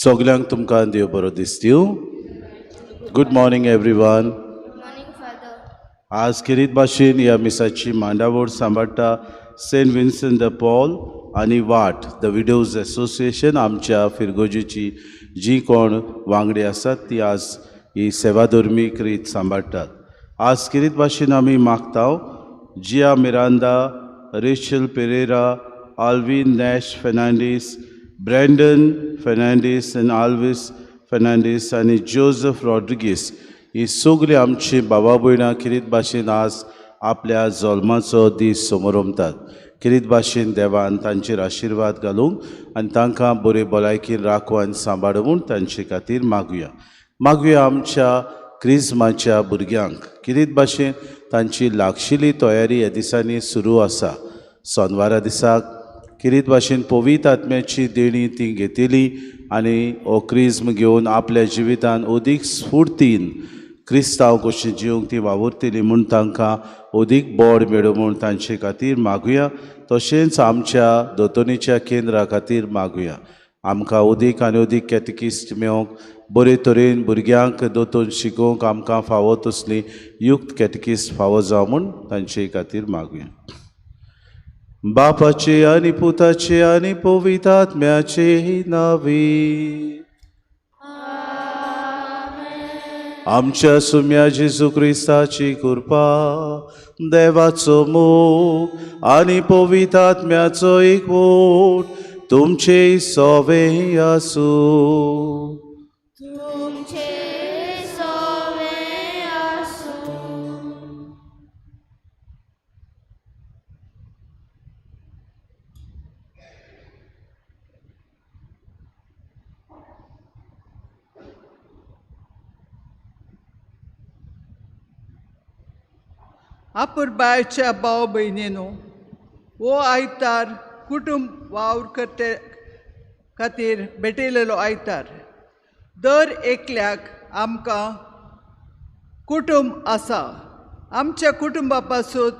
सगळ्यांक तुमकां देव बरो दीस दिवं. Good morning everyone. Morning father. आज किरीत भाशेन ह्या मिसाची मांडावळ सांबाळटा सेंट विन्संट द पॉल आनी वाट द विडोज एसोसिएशन. आमच्या फिरगोजीची जी कोण वांगडी आसात ती आज ही सेवाधर्मीक रीत सांबाळटात. आज किरीत भाशेन आमी मागताव Jiya Miranda, Rachel Pereira, Alvin Nash Fernandes, Brandon Fernandes आनी आल्विस फेर्नांडीस आनी जोझफ रॉड्रिगीस ही सगळीं आमची बाबा भयणां किरीत भाशेन आज आपल्या जल्माचो दीस समोरमतात. किरीत भाशेन देवान तांचेर आशिर्वाद घालूंक आनी तांकां बरे भलायकेन राखूं आनी सांबाळूं म्हूण तांचे खातीर मागुया आमच्या क्रिस्माच्या भुरग्यांक. किरीत भाशेन तांची लागशिल्ली तयारी ह्या दिसांनी सुरू आसा. सोनवारा दिसाक किरीत भाशेन पवित्र आत्म्याची देणी ती घेतली आनी हो क्रिस्म घेवन आपल्या जिवितान अदीक स्फूर्तीन क्रिस्तांव कशें जिवंक ती वावुरतली म्हूण तांकां अदीक बोड मेळो म्हूण तांचे खातीर मागुया. तशेंच आमच्या दोतोनीच्या केंद्रा खातीर मागुया. आमकां अदीक आनी अदीक कॅटेकिस्ट मेळोंक बरे तरेन भुरग्यांक दोतोन शिकोवंक आमकां फावो तसली युक्त कॅटेकिस्ट फावो जावं म्हूण तांचे खातीर मागुया. बापाचे आनी पुताचे आनी पवित्र आत्म्याचे नांवी. आमच्या सुम्या जेजू क्रिस्ताची कृपा, देवाचो मोग आनी पवित्र आत्म्याचो एकवट तुमचे सोवे आसूं. आपुरबायच्या भाव भयणीनो, हो आयतार कुटुंब वावर करते खातीर भेटयलेलो आयतार. दर एकल्याक आमकां कुटुंब आसा. आमच्या कुटुंबा पासून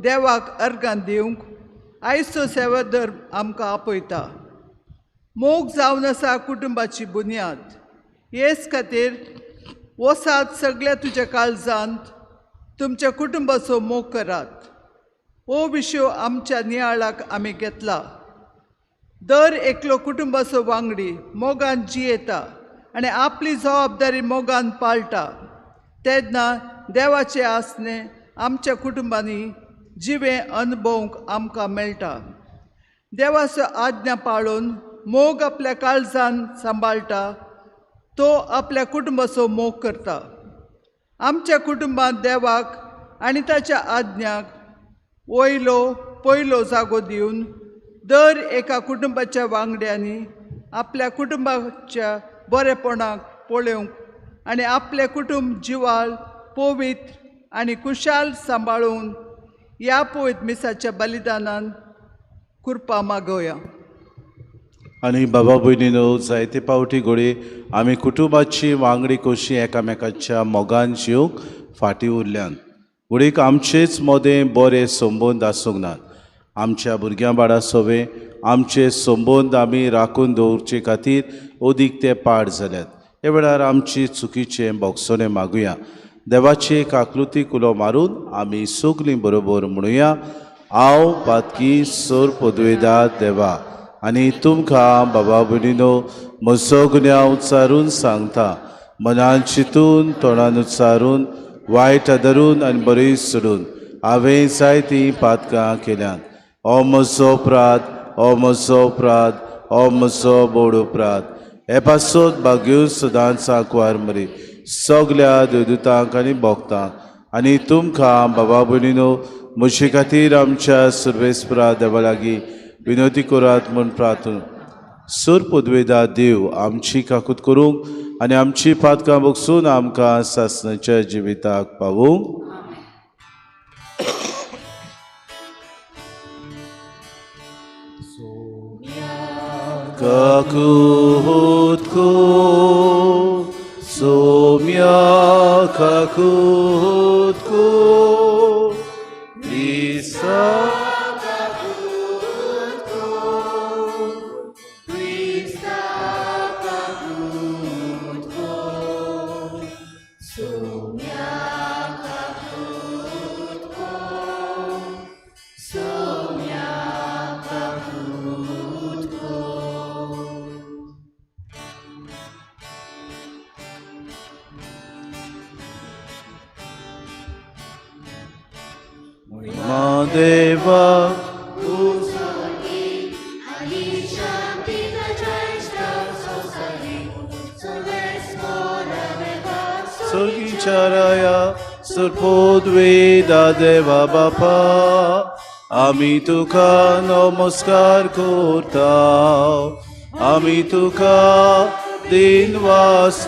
देवाक अर्गां दिवंक आयचो सेवा धर्म आमकां आपयता. मोग जावन आसा कुटुंबाची बुन्याद. हेच खातीर वसात सगळ्या तुज्या काळजांत तुमच्या कुटुंबाचो मोग करात. हो विशय आमच्या नियाळाक आमी घेतला. दर एकलो कुटुंबाचो वांगडी मोगान जियेता आनी आपली जबाबदारी मोगान पाळटा तेन्ना देवाचे आसने आमच्या कुटुंबांनी जिवे अनुभवंक आमकां मेळटा. देवाचो आज्ञा पाळून मोग आपल्या काळजान सांबाळटा तो आपल्या कुटुंबाचो मोग करता. आमच्या कुटुंबांत देवाक आनी ताच्या आज्ञाक पयलो जागो दिवन दर एका कुटुंबाच्या वांगड्यांनी आपल्या कुटुंबाच्या बरेपणाक पळोवंक आनी आपले कुटुंब जिवाळ पवित्र आनी खुशाल सांबाळून ह्या पवित्र मिसाच्या बलिदानान कृपा मागोया. आनी बाबा भयणीनो, जायते पावटी घोडी आमी कुटुंबाची वांगडी कशी एकामेकाच्या मोगान जिवंक फाटीं उरल्यान. घोडीक आमचेच मोदें बरे संबंद आसूंक नात. आमच्या भुरग्यां बाळा सोवे आमचे संबंद आमी राखून दवरचे खातीर अदीक ते पाड जाल्यात. हे वेळार आमची चुकीचे बोगसोने मागुया. देवाची एक आकृती कुलो मारून आमी सगळीं बरोबर म्हणुया. हांव पातकी सोर पदवेदार देवा आनी तुमकां बाबा भयणीनो म्हजो गुन्यांव उच्चारून सांगता. मनान चिंतून तोंडान उच्चारून वायट आदरून आनी बरी सोडून हांवें जायतीं पातकां केल्यात. हो म्हजो अपराध, हो म्हजो अपराध, हो म्हजो बोड अपराध. हे पासत भाग्यो सदांच आंकवार मरी सगल्या देवदूतांक आनी भोगतांक आनी तुमकां बाबा भयणीनो म्हजे खातीर आमच्या सर्वेस्परा देवा लागीं विनोदी करात म्हूण प्रार्थना. सूर पदवेदार देव आमची काकूत करूंक आनी आमची पातकां भोगसून आमकां सासणाच्या जिविताक पावूंक. काकूत को सोम्या काकूत को ईसा Krista देवा Sorgicaraya Surpodveda Deva Bapa Ami Tuka Namaskar Kortao Ami Tuka Dinvastao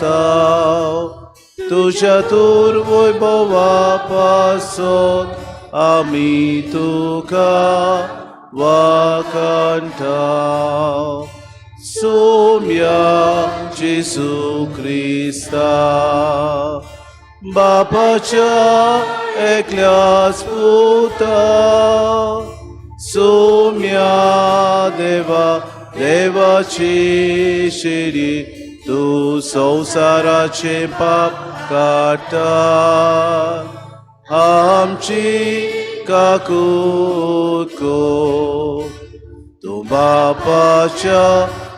Tuja Turvoibhava Pasot Ami Tuka Vakantao Somya Jesu Christa Bapacha Eklias Puta Somya Deva Devachi Shiri Tu Sausarache Pap Kata Amchi Kakutko Tu Bapacha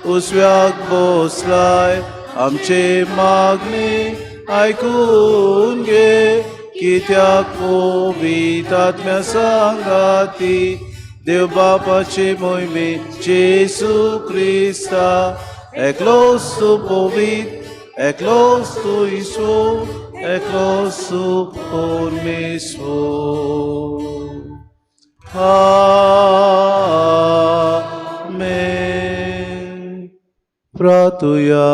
Usvyak Boslai Amche Magni ऐकून घे कित्याक पवितात्म्या सांगाती देव बापाचे मोहिमे जेसू Crysta एकलोस तू पवित एकलोस तू ईश्वर एकलोस तू परमेश्वर आमेन प्रार्थुया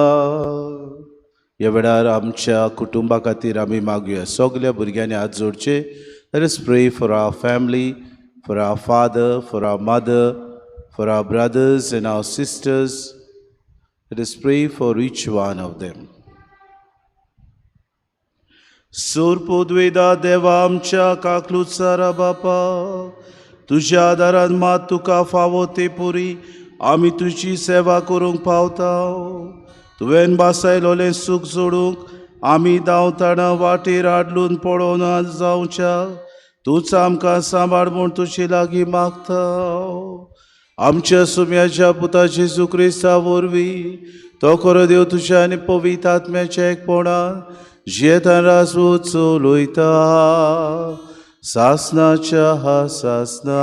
ह्या वेळार आमच्या कुटुंबा खातीर आमी मागुया सगल्या भुरग्यांनी हात जोडचे let us pray for our family for our father for our mother for our brothers and our sisters let us pray for each one of them सुरपोद्वेदा देवा आमच्या काकलुचारा बापा तुज्या आदारान मात तुका फावो ते पुरी आमी तुजी सेवा करूंक पावता तुवें बासायलोलें सूख जोडूंक आमी धांवतना वाटेर आडलून पडोवन जावच्या तूंच आमकां सांबाळ म्हूण तुजे लागीं मागता आमच्या सुम्याच्या पुता जेजू क्रिस्ता वरवीं तो खरो देव तुज्या आनी पवित्र आत्म्याच्या एकपणान जियेतान रासू चलयता सासनाच्या हा सासना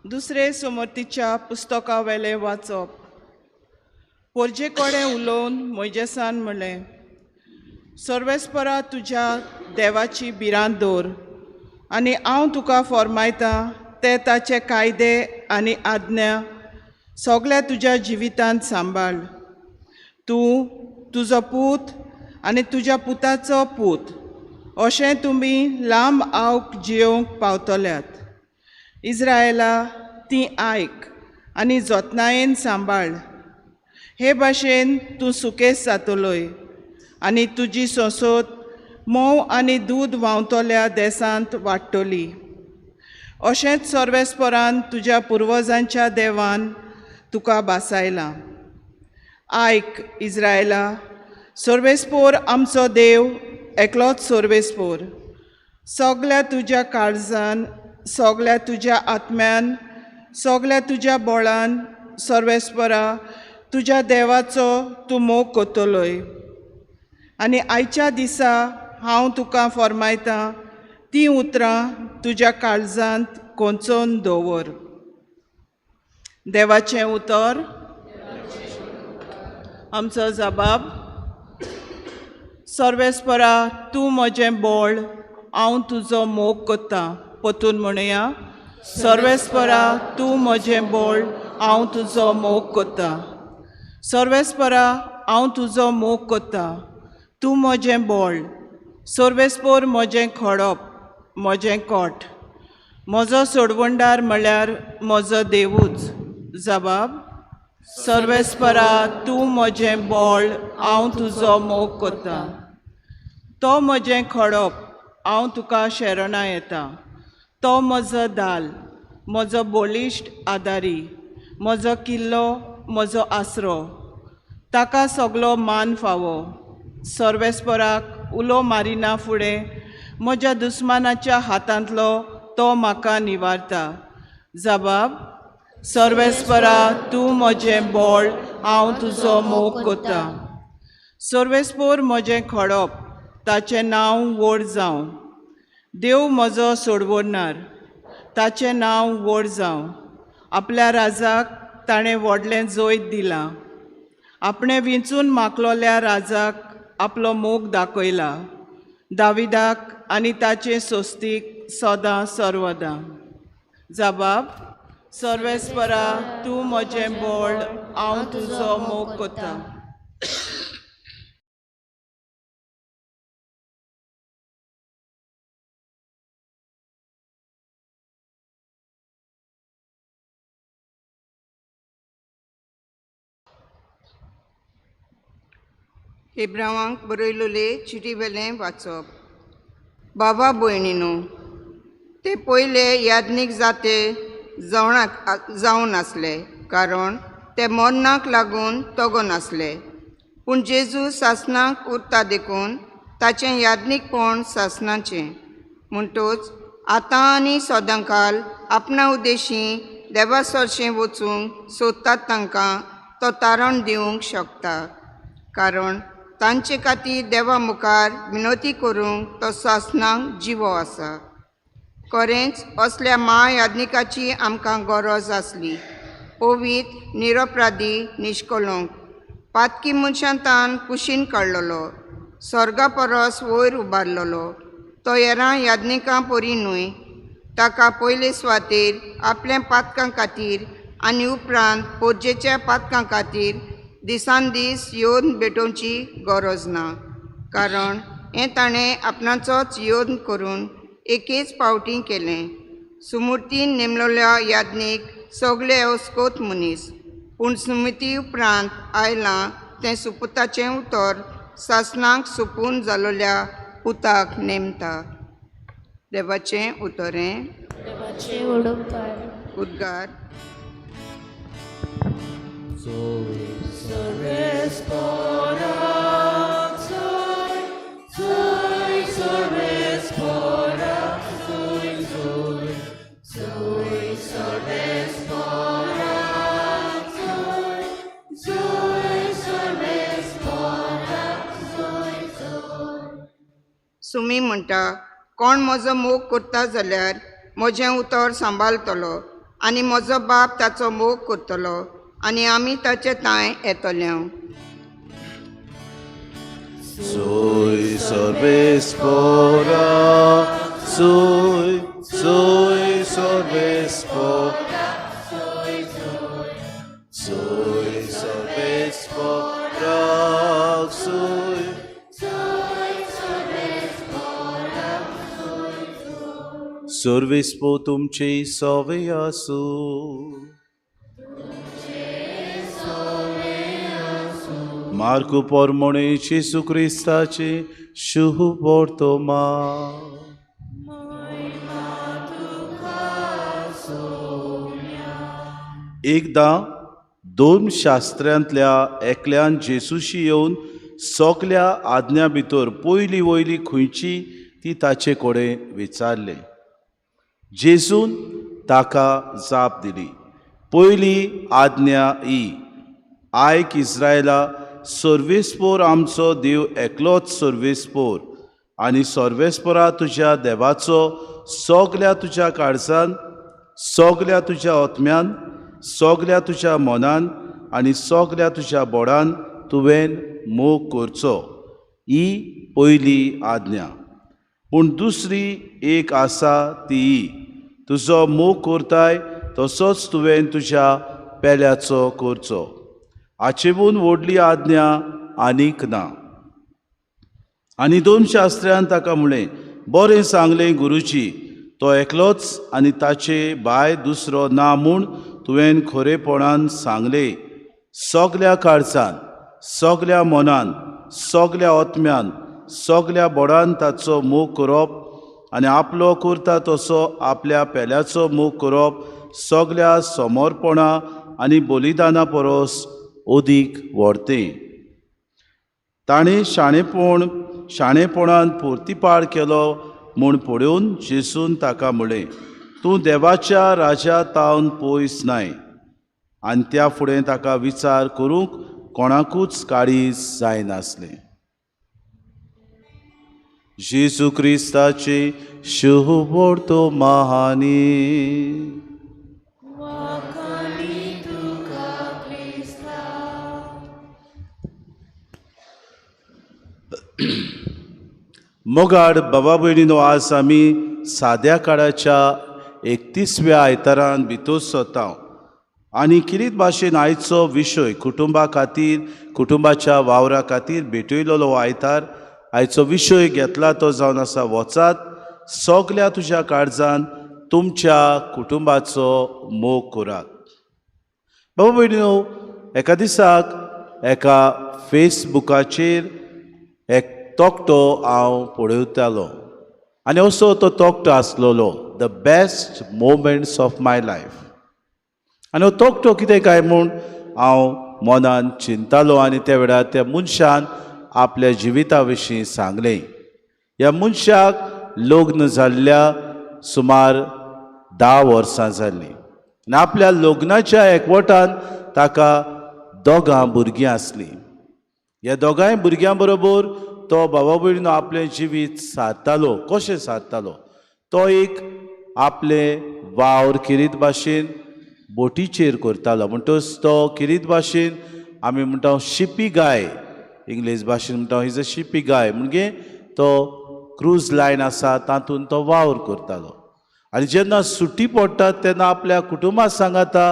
दुसरे समर्थीच्या पुस्तका वेले वाचप पोरजे कडेन उलोवन मोइजेसान म्हणलें सर्वेस्परा तुज्या देवाची भिरांत दवर आनी हांव तुका फरमायतां ते ताचे कायदे आनी आज्ञा सगळ्या तुज्या जिवितांत सांबाळ तूं तुजो पूत आनी तुज्या पुताचो पूत अशें तुमी लांब आवक जियोंक पावतल्यात इस्रायेला ती आयक आनी जतनायेन सांबाळ हे भाशेन तूं सुकेस जातलोय आनी तुजी सोंसोत मोव आनी दूद व्हांवतल्या देसांत वाडटली अशेंच सर्वेस्परान तुज्या पुर्वजांच्या देवान तुका बासायलां आयक इस्रायेला सर्वेस्पोर आमचो देव एकलोच सर्वेस्पोर सगळ्या तुज्या काळजान सगळ्या तुज्या आत्म्यान सगळ्या तुज्या बळान सर्वेस्परा तुज्या देवाचो तूं मोग कोत्तलोय आनी आयच्या दिसा हांव तुका फरमायतां ती उतरां तुज्या काळजांत कोंचोवन दवर देवाचें उतर आमचो जबाब सर्वेस्परा तूं म्हजें बळ हांव तुजो मोग कोत्तां पोतून म्हणुया सर्वेस्परा तूं म्हजें बळ हांव तुजो मोग कोत्तां सर्वेस्परा हांव तुजो मोग कोत्तां तूं म्हजें बळ सर्वेस्पोर म्हजें खडप म्हजें कोट म्हजो सोडवंडार म्हळ्यार म्हजो देवूच जबाब सर्वेस्परा तूं म्हजें बळ हांव तुजो मोग कोत्तां तो म्हजें खडप हांव तुका शेरणा येता तो म्हजो दाल म्हजो बोलिश्ट आदारी म्हजो किल्लो म्हजो आसरो ताका सगलो मान फावो सर्वेस्पराक उलो मारिना फुडें म्हज्या दुस्मानाच्या हातांतलो तो म्हाका निवारता. जबाब: सर्वेस्परा तूं म्हजें बोळ, हांव तुजो मोग कोत्ता. सर्वेस्पोर म्हजें खडप, ताचें नांव व्हड जावं. देव म्हजो सोडवडणार, ताचें नांव व्हड जावं. आपल्या राजाक ताणें व्हडलें जैत दिलां. आपणें विंचून मागलोल्या राजाक आपलो मोग दाखयला. दाविदाक आनी ताचे सोस्तीक सदां सर्वदां. जबाब: सर्वेस्परा तूं म्हजें बोळ, हांव तुजो मोग कोत्ता. हेब्रावांक बरयलोले चिटीवेलें वाचप. बाबा भयणीनो, ते पयले याज्ञीक जाते जावन आसले, कारण ते मरणाक लागून तगो नासले. पूण जेजू सासणाक उरता देखून ताचें याज्ञीकपण सासणाचें. म्हणटूच आतां आनी सदांकाल आपणा उद्देशीं देवा सरशें वचूंक सोदतात तांकां तो तारण दिवंक शकता. कारण तांचे खातीर देवा मुखार विनोती करूंक तो सासणांक जिवो आसा. खरेंच असल्या महायाज्ञिकाची आमकां गरज आसली. पवित्र, निरपराधी, निश्कलंक, पातकी मनशांतान कुशीन काडलेलो, स्वर्गा परस वयर उबारलेलो. तो हेरां याज्ञिकां परी न्हय. ताका पयले सुवातेर आपल्या पातकां खातीर आनी उपरांत पोरजेच्या पातकां खातीर दिसान दीस येवन भेटोवची गरज ना. कारण हें ताणें आपणाचोच योद करून एकेच फावटी केलें. सुमूर्तीन नेमलेल्या याज्ञीक सगळे अवस्कोत मनीस. पूण सुमती उपरांत आयलां तें सुपुताचें उतर सासणाक सुपून जालोल्या पुताक नेमता. देवाचें उतरें. उद्गार. सुमी म्हणटा, कोण म्हजो मोग करता जाल्यार म्हजें उतर सांबाळटलो, आनी म्हजो बाप ताचो मोग करतलो, आनी आमी ताचे तांय येतल्यो. Soy sorbespora, soy sorbespora, soy sorbespora, soy sorbespo तुमचे सवे आसू. मार्कू पोरमोणे जेसू क्रिस्ताचे शुभ वर्तमा. एकदां दोन शास्त्र्यांतल्या एकल्यान जेसूशी येवन सगल्या आज्ञा भितर पयली वयली खंयची ती ताचे कडेन विचारले. जेसून ताका जाप दिली, पयली आज्ञा ही, आयक इस्रायला, सर्वेस्पोर आमचो देव एकलोच सर्वेस्पोर, आनी सर्वेस्पोरा तुज्या देवाचो सगल्या तुज्या काळजान, सगल्या तुज्या आत्म्यान, सगल्या तुज्या मनान आनी सगल्या तुज्या बोडान तुवें मोग करचो. ही पयली आज्ञा. पूण दुसरी एक आसा ती ही, तुजो मोग करताय तसोच तुवें तुज्या पेल्याचो करचो. हाचेवून व्हडली आज्ञा आनीक ना. आनी दोन शास्त्र्यान ताका म्हणलें, बरें सांगलें गुरुजी, तो एकलोच आनी ताचे भायर दुसरो ना म्हूण तुवें खरेपणान सांगलें. सगल्या काळजान, सगल्या मनान, सगल्या आत्म्यान, सगल्या बोडान ताचो मोग करप, आनी आपलो करता तसो आपल्या पेल्याचो मोग करप सगल्या समर्पणा आनी बलिदाना परस अदीक व्हडतें. ताणें शाणेपणान परतीपाड केलो म्हूण पळोवन जेसून ताका म्हळें, तूं देवाच्या राजा तावन पयस न्हय. आनी त्या फुडें ताका विचार करूंक कोणाकूच काळीज जायनासलें. जेजू क्रिस्ताचे शुभ महानी. मोगाड बाबा भयणीनो, आज आमी साद्या काळाच्या 31व्या आयतारान भितर सरता आनी कितें भाशेन आयचो विशय कुटुंबा खातीर, कुटुंबाच्या वावरा खातीर भेटयलोलो आयतार. आयचो विशय घेतला तो जावन आसा, वचात सगल्या तुज्या काळजान तुमच्या कुटुंबाचो मोग करात. बाबा भयणीनो, एका दिसाक एका फेसबुकाचेर एक तोकटो हांव पळयतालो आनी असो तो तोकटो आसलोलो, the best moments of my life. आनी हो तोकटो कितें काय म्हूण हांव मनान चिंतालो आनी त्या वेळार त्या मनशान आपल्या जिविता विशीं सांगलें. ह्या मनशाक लग्न जाल्ल्या सुमार 10 वर्सां जाल्लीं आनी आपल्या लग्नाच्या एकवटान ताका 2 भुरगीं आसलीं. ह्या 2 भुरग्यां बरोबर तो बाबा भयणीनो आपलें जिवीत सारतालो. कशें सारतालो? तो एक आपलें वावर किरीत भाशेन बोटीचेर करतालो. म्हणटच तो किरीत भाशेन आमी म्हणटा शिपी गाय, इंग्लीश भाशेन म्हणटा इज अ शिपी गाय, म्हणजे तो क्रूज लायन आसा तातूंत तो वावर करतालो. आनी जेन्ना सुटी पडटा तेन्ना आपल्या कुटुंबा सांगाता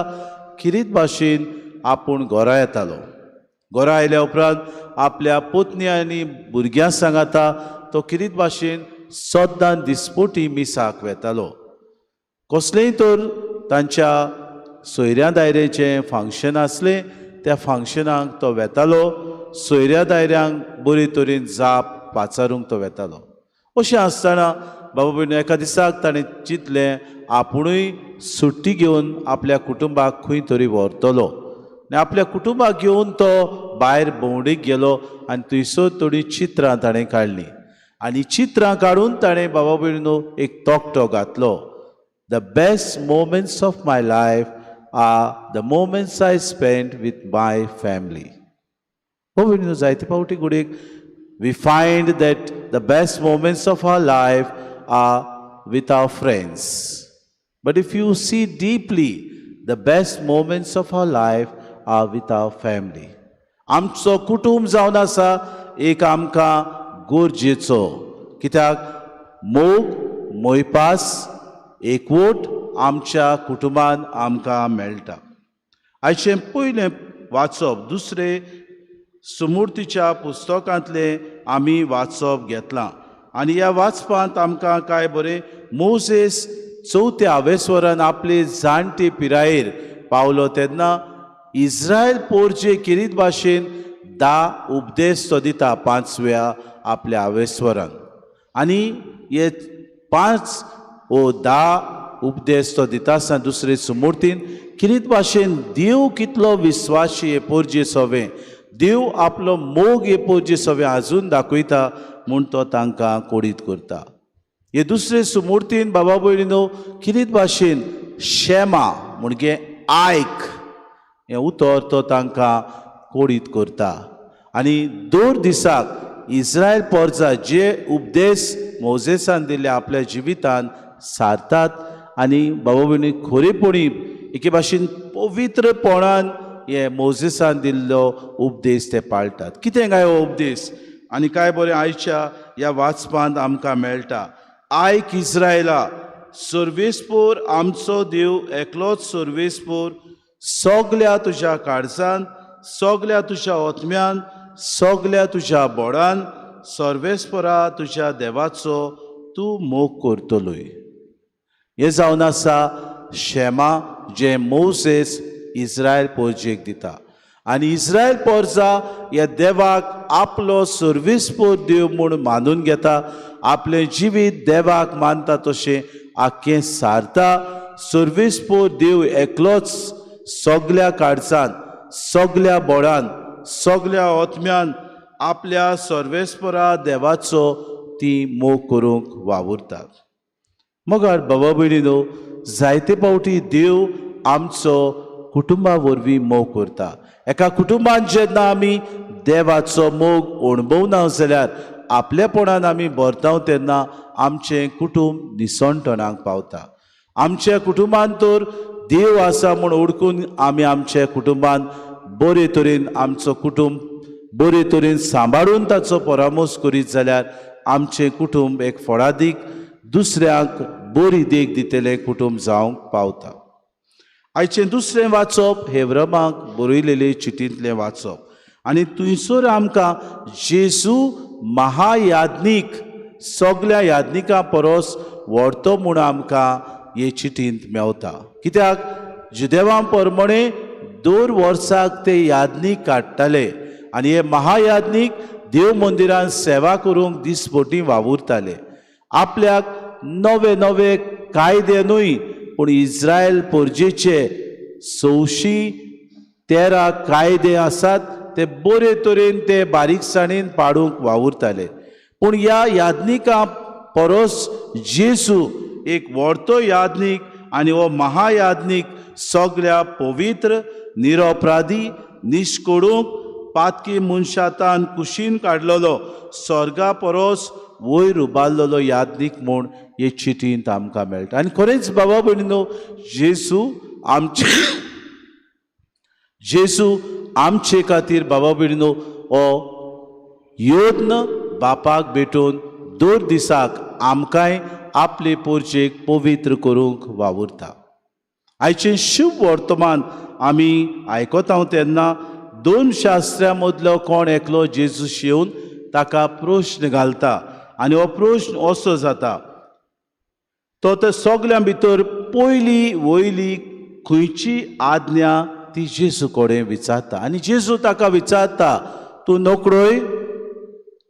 किरीत भाशेन आपूण घरा येतालो. घरा आयल्या उपरांत आपल्या पत्नी आनी भुरग्यां सांगाता तो किरीत भाशेन सद्दां दिसपोटी मिसाक वेतालो. कसलेंय तर तांच्या सोयऱ्या दायऱ्याचें फंक्शन आसलें त्या फंक्शनाक तो वेतालो. सोयऱ्या दायऱ्यांक बरे तरेन जाप पाचारूंक तो वेतालो. अशें आसतना बाबा भयणी एका दिसाक ताणें चिंतलें आपुणूय सुट्टी घेवन आपल्या कुटुंबाक खंय तरी व्हरतलो. आनी आपल्या कुटुंबाक घेवन तो भायर भोंवडेक गेलो आनी थंयसर थोडीं चित्रां ताणें काडलीं. आनी चित्रां काडून ताणें बाबा भयणीनो एक तोकटो घातलो, the best moments of my life are the moments I spend with my family. बाबा भयणीनो, जायते फावटी घडयेक we find that the best moments of our life are with our friends. But if you see deeply, the best moments of our life are with our family. आमचो कुटुंब जावन आसा एक आमकां गरजेचो, कित्याक मोग मोयपास एकवट आमच्या कुटुंबान आमकां मेळटा. आयचें पयलें वाचप दुसरे सुमूर्तीच्या पुस्तकांतले आमी वाचप घेतलां आनी ह्या वाचपांत आमकां काय बरें मोसेस 4थ्या आवेस्वरान आपले जाणटे पिरायेर पावलो तेन्ना इस्रायल पोरचे किरीत भाशेन 10 उपदेश तो दिता 5व्या आपल्या आवेस्वरान. आनी हे 5 व 10 उपदेश तो दिता आसतना दुसरे सुमूर्तीन किरीत भाशेन देव कितलो विस्वाशी हे पोरजे सवें, देव आपलो मोग हे पोरजे सवें आजून दाखयता म्हूण तो तांकां कोडीत करता. हे दुसरे सुमूर्तीन बाबा भयणीनो किरीत भाशेन शेमा म्हणजे आयक हें उतर तो तांकां कोडीत करता. आनी दर दिसाक इस्रायल पोरजां जे उपदेश मोजेसान दिल्ले आपल्या जिवितान सारतात आनी बाबा भयणी खरेपणी एके भाशेन पवित्रपणान हे मोजेसान दिल्लो उपदेश ते पाळटात. कितें काय हो उपदेश आनी काय बरें आयच्या ह्या वाचपांत आमकां मेळटा. आयक इस्रायला, सर्वेस्पोर आमचो देव एकलोच सर्वेस्पोर, सगल्या तुज्या काळजान, सगल्या तुज्या ओतम्यान, सगल्या तुज्या बोडान, सर्वेस्परा तुज्या देवाचो तूं मोग करतलोय. हें जावन आसा शेमा जे मोसेस इस्रायल पोरजेक दिता. आनी इस्रायल पोरजा ह्या देवाक आपलो सर्वेस्पोर देव म्हूण मानून घेता. आपलें जिवीत देवाक मानता तशें आख्खें सारता. सर्वेस्पोर देव एकलोच सगल्या काळजान, सगल्या बोडान, सगल्या ओतम्यान आपल्या सर्वेस्परा देवाचो ती मोग करूंक वावुरतात. मोगार बाबा भयणीनो, जायते फावटी देव आमचो कुटुंबा वरवीं मोग करता. एका कुटुंबान जेन्ना आमी देवाचो मोग अणभवना जाल्यार आपलेपणान आमी भरताव तेन्ना आमचें कुटुंब निसणटणाक पावता. आमच्या कुटुंबान तर देव आसा म्हूण ओळखून आमी आमच्या कुटुंबान बरे तरेन आमचो कुटुंब बरे तरेन सांबाळून ताचो परामोस करीत जाल्यार आमचें कुटुंब एक फळादीक दुसऱ्यांक बरी देख दितलें कुटुंब जावंक पावता. आयचें दुसरें वाचप हेब्रांक बरयलेले चिठींतलें वाचप आनी थंयसर आमकां जेजू महायाज्ञीक सगल्या याज्ञिकां परस व्हडतो म्हूण आमकां हे चिठींत मेवता. कित्याक जुदेवां प्रमाणे 2 वर्साक ते याज्ञीक काडटाले आनी हे महायाज्ञीक देव मंदिरांत सेवा करूंक दिसपटी वावुरताले. आपल्याक नवे नवे कायदेनूय पूण इस्रायल पोरजेचे 613 कायदे आसात ते बरे तरेन ते बारीकसाणेन पाडूंक वावुरताले. पूण ह्या याज्ञिकां परस जेजू एक व्हडतो याज्ञीक आनी हो महायाज्ञीक सगल्या पवित्र निरपराधी निश्कोडूंक पातकी मनशातान कुशीन काडलेलो स्वर्गा परस वयर उबारलेलो याज्ञीक म्हूण हे चिठींत आमकां मेळटा. आनी खरेंच बाबा भयणीनो, जेजू आमचे खातीर बाबा भयणीनो हो योद्न बापाक भेटून 2 दिसाक आमकांय आपले पोरचेक पवित्र करूंक वावुरता. आयचें शुभ वर्तमान आमी आयकतांव तेन्ना 2 शास्त्र्यां मदलो कोण एकलो जेजूस येवन ताका प्रश्न घालता आनी हो प्रश्न असो जाता. तो ते सगल्यां भितर पयली वयली खंयची आज्ञा ती जेजू कडेन विचारता आनी जेजू ताका विचारता, तूं नोकळोय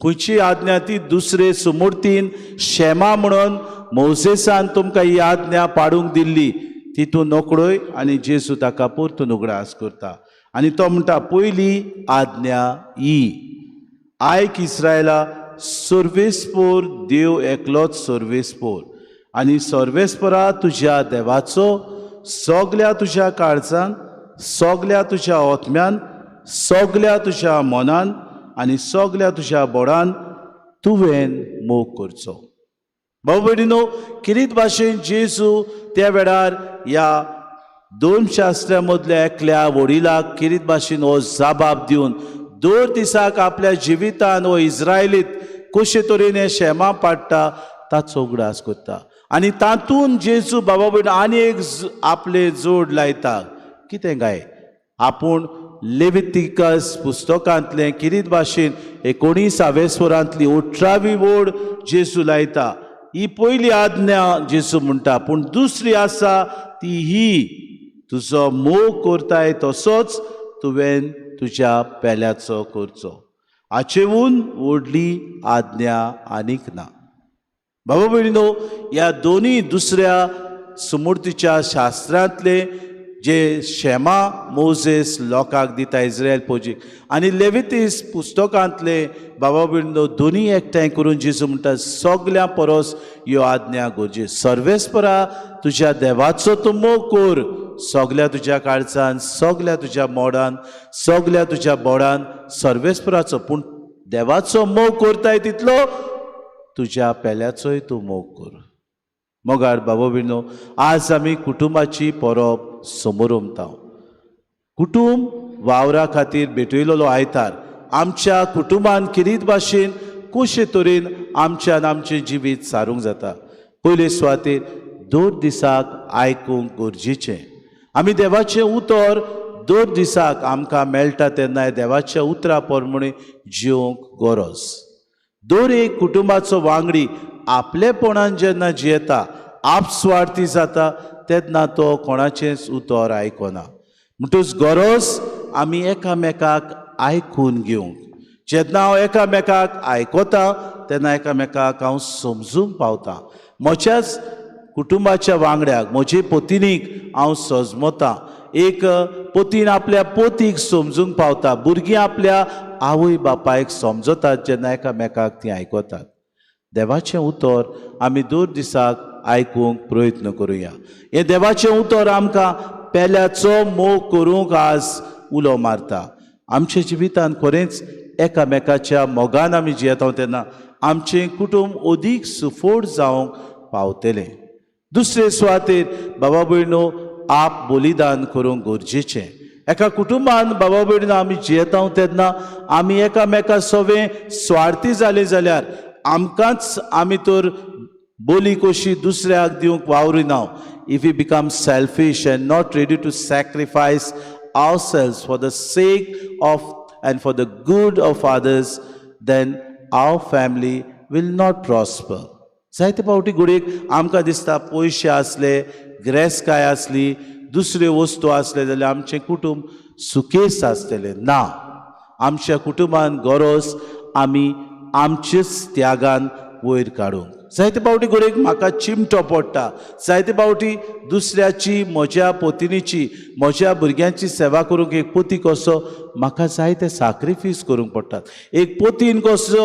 खंयची आज्ञा ती दुसरे सुमूर्तीन शेमा म्हणून मोसेसान तुमकां ही आज्ञा पाडूंक दिल्ली ती तूं नोकळोय. आनी जेजू ताका परतून उगडास करता आनी तो म्हणटा, पयली आज्ञा ही, आयक इस्रायला, सर्वेस्पोर देव एकलोच सर्वेस्पोर आनी सर्वेस्परा तुज्या देवाचो सगल्या तुज्या काळजान, सगल्या तुज्या ओतम्यान, सगल्या तुज्या मनान आनी सगल्या तुज्या बोडान तुवें मोग करचो. भाऊ भयणीनो, किरीत भाशेन जेजू त्या वेळार ह्या 2 शास्त्र्यां मदल्या एकल्या वडिलाक किरीत भाशेन हो जाबाब दिवन 2 दिसाक आपल्या जिवितान हो इस्रायलीत कशे तरेन हे शेमा पाडटा ताचो उगडास करता. आनी तातूंत जेजू बाबा भयण आनी एक आपले जोड लायता. कितें गाय? आपूण लेवितिकस पुस्तकांतलें किरीत भाशेन 19व्या स्वरांतली 18वी वोड जेजू लायता. ही पयली आज्ञा जेजू म्हणटा, पूण दुसरी आसा ती ही, तुजो मोग करताय तसोच तुवें तुज्या पेल्याचो करचो. हाचेहून व्हडली आज्ञा आनीक ना. बाबा भयणीनो, ह्या दोनी दुसऱ्या सुमूर्तीच्या शास्त्रांतले जे शेमा मोजेस लोकांक दिता इस्रायल पोजीक आनी लेवितीस पुस्तकांतले बाबा भयणीनो दोनी एकठांय करून जेजू म्हणटा सगल्या परस ह्यो आज्ञा गरजेचे. सर्वेस्परा तुज्या देवाचो तूं मोग कर सगल्या तुज्या काळजान, सगल्या तुज्या मोडान, सगल्या तुज्या बोडान, सर्वेस्पराचो. पूण देवाचो मोग करताय तितलो तुज्या पेल्याचोय तूं मोग कर. मोगार बाबा भयणीनो, आज आमी कुटुंबाची परब समोर उमताव. कुटुंब वावरा खातीर भेटयलेलो आयतार आमच्या कुटुंबान किरीत भाशेन कशे तरेन आमच्यान आमचें जिवीत सारूंक जाता. पयले सुवातेर 2 दिसाक आयकूंक गरजेचें. आमी देवाचें उतर 2 दिसाक आमकां मेळटा तेन्ना देवाच्या उतरा प्रमाणे जिवंक गरज. दर एक कुटुंबाचो वांगडी आपलेपणान जेन्ना जियेता, आपस्वार्थी जाता तेन्ना तो कोणाचेंच उतर आयकना. म्हणटूच गरज आमी एकामेकाक आयकून घेवंक. जेन्ना हांव एकामेकाक आयकता तेन्ना एकामेकाक हांव समजूंक पावता. म्हज्याच कुटुंबाच्या वांगड्याक म्हजे पत्नीक हांव समजता. एक पतीन आपल्या पतीक समजूंक पावता. भुरगीं आपल्या आवय बापायक समजतात जेन्ना एकामेकाक तीं आयकतात. देवाचें उतर आमी दर दिसाक आयकूंक प्रयत्न करुया. हें देवाचें उतर आमकां पेल्याचो मोग करूंक आज उलो मारता. आमच्या जिवितांत खरेंच एकामेकाच्या मोगान आमी जियेता तेन्ना आमचें कुटूंब अदीक सुफोड जावंक पावतलें. दुसरे सुवातेर बाबा भयणो आप बलिदान करूंक गरजेचें. एका कुटुंबान बाबा भयणीन आमी जियेता तेन्ना आमी एकामेका सवें स्वार्थी जालीं जाल्यार आमकांच आमी तर बोली कशी दुसऱ्याक दिवंक वावरिना. If we become selfish and not ready to sacrifice ourselves for the sake of and for the good of others, then our family will not prosper. जायते फावटी घडयेक आमकां दिसता पयशे आसले, गिरेस्तकाय आसली, दुसऱ्यो वस्तू आसले जाल्यार आमचें कुटूंब सुकेस आसतलें. ना, आमच्या कुटुंबान गरज आमी आमचेच त्यागान वयर काडूंक. जायते फावटी घडयेक म्हाका चिमटो पडटा. जायते फावटी दुसऱ्याची, म्हज्या पत्नीची, म्हज्या भुरग्यांची सेवा करूंक एक पती कसो म्हाका जायते सॅक्रिफायस करूंक पडटात. एक पतीन कसो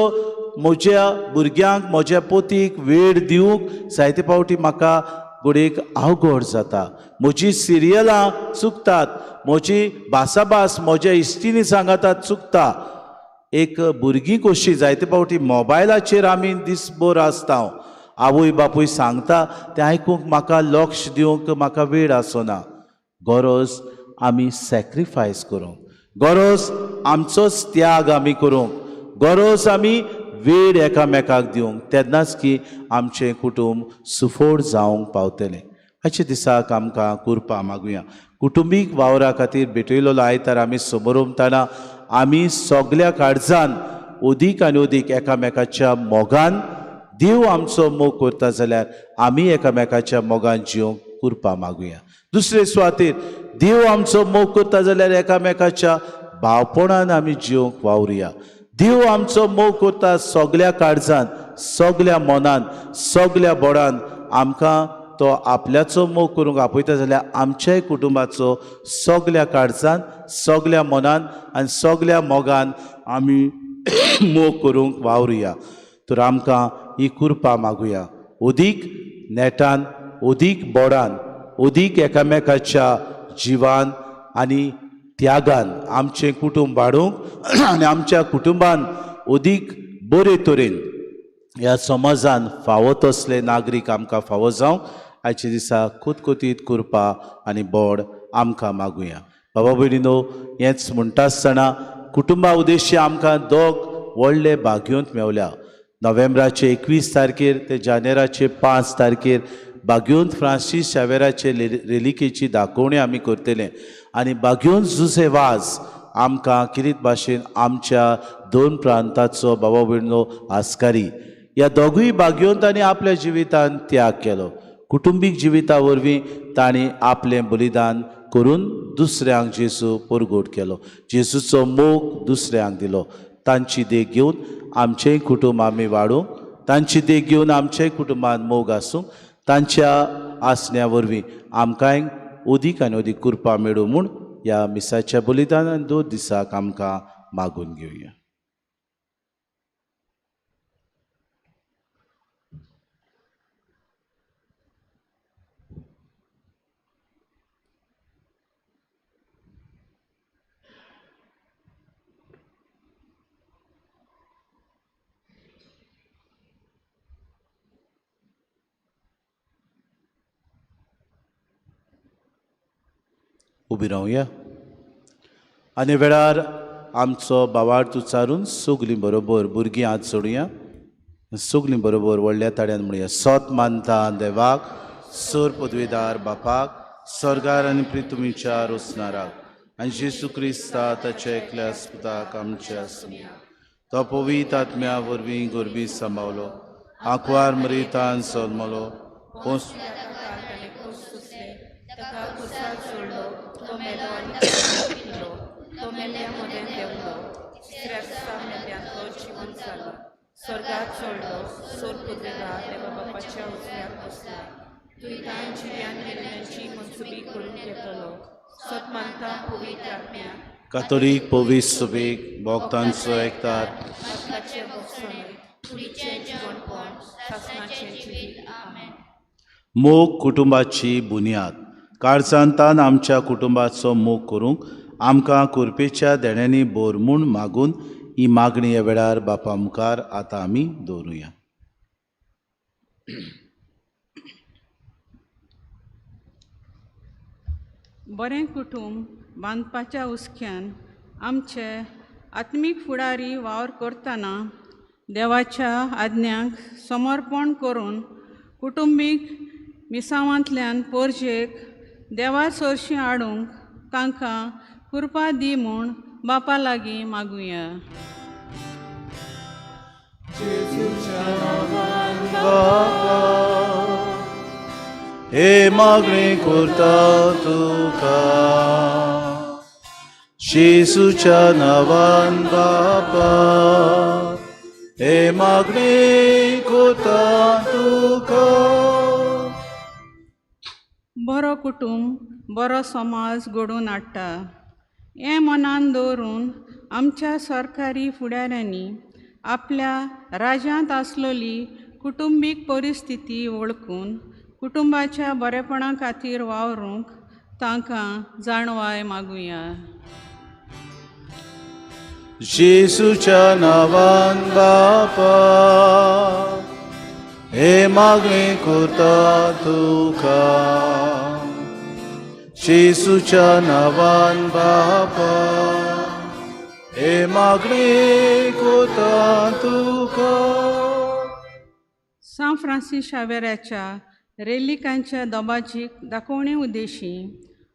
म्हज्या भुरग्यांक, म्हज्या पतीक वेळ दिवंक जायते फावटी म्हाका घडयेक अवघड जाता. म्हजी सिरियलां चुकतात, म्हजी भासाभास म्हज्या इश्टिणी सांगातात चुकता. एक भुरगीं कशी जायते फावटी मोबायलाचेर आमी दिसभर आसता. आवय बापूय सांगता तें आयकूंक म्हाका लक्ष दिवंक म्हाका वेळ आसना. गरज आमी सॅक्रिफायस करूंक, गरज आमचोच त्याग आमी करूंक, गरज आमी वेळ एकामेकाक दिवंक. तेन्नाच की आमचें कुटूंब सुफोड जावंक पावतलें. आयच्या दिसाक आमकां करपा मागुया. कुटुंबीक वावरा खातीर भेटयलेलो आयतार आमी समोर उमताना आमी सगल्या काळजान अदीक आनी अदीक एकामेकाच्या मोगान देव आमचो मोग करता जाल्यार आमी एकामेकाच्या मोगान जिवंक करपा मागुया. दुसरे सुवातेर देव आमचो मोग करता जाल्यार एकामेकाच्या भावपणान आमी जिवंक वावरुया. देव आमचो मोग करता सगल्या काळजान, सगल्या मनान, सगल्या बोडान. आमकां तो आपल्याचो मोग करूंक आपयता जाल्यार आमच्याय कुटुंबाचो सगल्या काळजान, सगल्या मनान आनी सगल्या मोगान आमी मोग करूंक वावरुया. तर आमकां ही कृपा मागुया. अदीक नेटान, अदीक बोडान, अदीक एकामेकाच्या जिवान आनी त्यागान आमचें कुटूंब वाडूंक आनी आमच्या कुटुंबान अदीक बरे तरेन ह्या समाजान फावो तसले नागरीक आमकां फावो जावंक आयच्या दिसा कोतकोतीत कृपा आनी बोड आमकां मागुया. बाबा भयणीनो, हेंच म्हणटा आसतना कुटुंबा उद्देशी आमकां दोग व्हडले भाग्योंत मेवल्या. नोव्हेंबराचे 21 तारखेर ते जानेराचे 5 तारखेर भाग्योंत फ्रांसीस शावेराचे रेलिकेची दाखोवणी आमी करतले. आनी भाग्योंत जुझे वाज आमकां किरीत भाशेन आमच्या दोन प्रांताचो बाबा भयणीनो आस्कारी. ह्या दोगूय भाग्योंतांनी आपल्या जिवितांत त्याग केलो. कुटुंबीक जिविता वरवीं तांणी आपलें बलिदान करून दुसऱ्यांक जेजू परगोट केलो. जेजूचो मोग दुसऱ्यांक दिलो. तांची देख घेवन आमचेंय कुटूंब आमी वाडूंक, तांची देख घेवन आमच्याय कुटुंबान मोग आसूंक, तांच्या आसण्या वरवीं आमकांय अदीक आनी अदीक कृपा मेळूं म्हूण ह्या मिसाच्या बलिदानान 2 दिसाक आमकां मागून घेवया. उबी रावया आनी वेळार आमचो बावार्थ उच्चारून सगलीं बरोबर भुरगीं हात जोडुया. सगलीं बरोबर व्हडल्या ताड्यान म्हणुया. सोत मानता देवाक, सोर पदवीदार बापाक, स्वर्गार आनी पृथ्वीच्या रोसणाराक, आनी जेजू क्रिस्ता ताच्या एकल्या सुताक आमच्या समोर तो पवित्र आत्म्या वरवीं गोरबी सांबावलो, आंकवार मरितान सोलमलो, स्वर्गात सोडलो, सोर पदवीदार देवा बापाच्या उजव्याक बसला. तुयें जिव्यान मेल्ल्यांची मनसुबी करून घेतलो. सत मानता पवित्र आत्म्या कातोलीक पवित्र सभेक भोगतांचो एकतात, आत्म्याचे भोगसण कुडीचें जेवणपण सासणाचें जिवीत. आमेन. मोग कुटुंबाची बुनियाद. काळजांतान आमच्या कुटुंबाचो मोग करूंक आमकां कुरपेच्या देण्यांनी बोर म्हूण मागून ही मागणी ह्या वेळार बापा मुखार आतां आमी दवरुया. बरें कुटुंब बांदपाच्या हुस्क्यान आमचे आत्मीक फुडारी वावर करतना देवाच्या आज्ञांक समर्पण करून कुटुंबीक मिसावांतल्यान पोरजेक देवा चडशीं हाडूंक तांकां कृपा दी म्हूण बापा लागीं मागुया. हे मागणी करता तुका जेजूच्या नांवान बापा. हे मागणी करता तुका. बरो कुटुंब बरो समाज घडोवन हाडटा हें मनान दवरून आमच्या सरकारी फुडाऱ्यांनी आपल्या राज्यांत आसलेली कुटुंबीक परिस्थिती वळखून कुटुंबाच्या बरेपणा खातीर वावरूंक तांकां जाणवाय मागुया. जेजूच्या नांवान बापा. हे मागणी करता तुका जेजूच्या नांवान बापा. हे मागणी करता तुका. सान फ्रांसीस शावेऱ्याच्या रेलिकांच्या दबाजीक दाखोवणे उद्देशी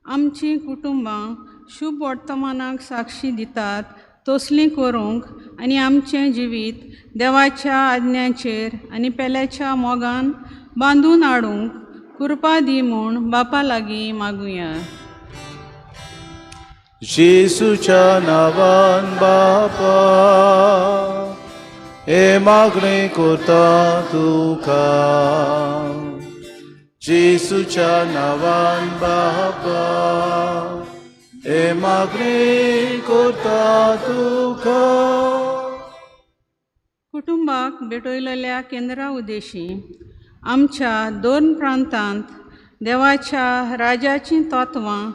आमचीं कुटुंबां शुभ वर्तमानाक साक्षी दितात तसलीं करूंक आनी आमचें जिवीत देवाच्या आज्ञांचेर आनी पेल्याच्या मोगान बांदून हाडूंक कृपा दी म्हूण बापा लागीं मागुया. जेजूच्या नांवान बापा. हे मागणी करता तुका जेजूच्या नांवान बापा. हे मागणी करता तुका. कुटुंबाक भेटयलेल्या केंद्रा उद्देशी आमच्या 2 प्रांतांत देवाच्या राजाचीं तत्वां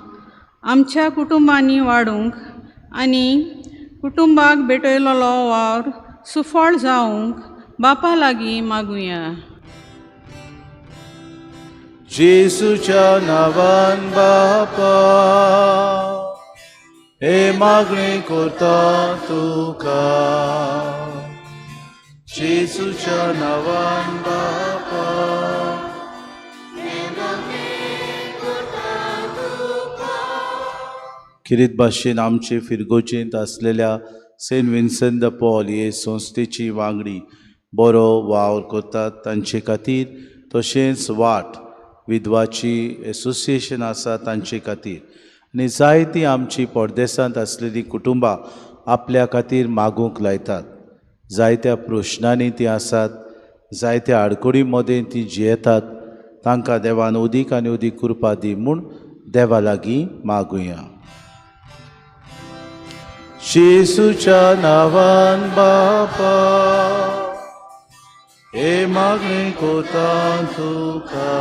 आमच्या कुटुंबांनी वाडूंक आनी कुटुंबाक भेटयलेलो वावर सुफळ जावंक बापा लागीं मागुया. जेजूच्या नांवान बापा. हे मागणी करता तुका जेजूच्या नांवान बापा. किरीत भाशेन आमचे फिरगोचेंत आसलेल्या सेंट विन्संट द पॉल हे संस्थेची वांगडी बरो वावर करतात तांचे खातीर तशेंच वाट विधवाची एसोसिएशन आसा तांचे खातीर आनी जायतीं आमची परदेसांत आसलेलीं कुटुंबां आपल्या खातीर मागूंक लायतात. जायत्या प्रश्नांनी तीं आसात, जायत्या आडकोडी मदें तीं जियेतात. तांकां देवान उदीक आनी उदीक कृपा दी म्हूण देवा लागीं मागुया. जेजूच्या नांवान बापा. हे मागणी करता तुका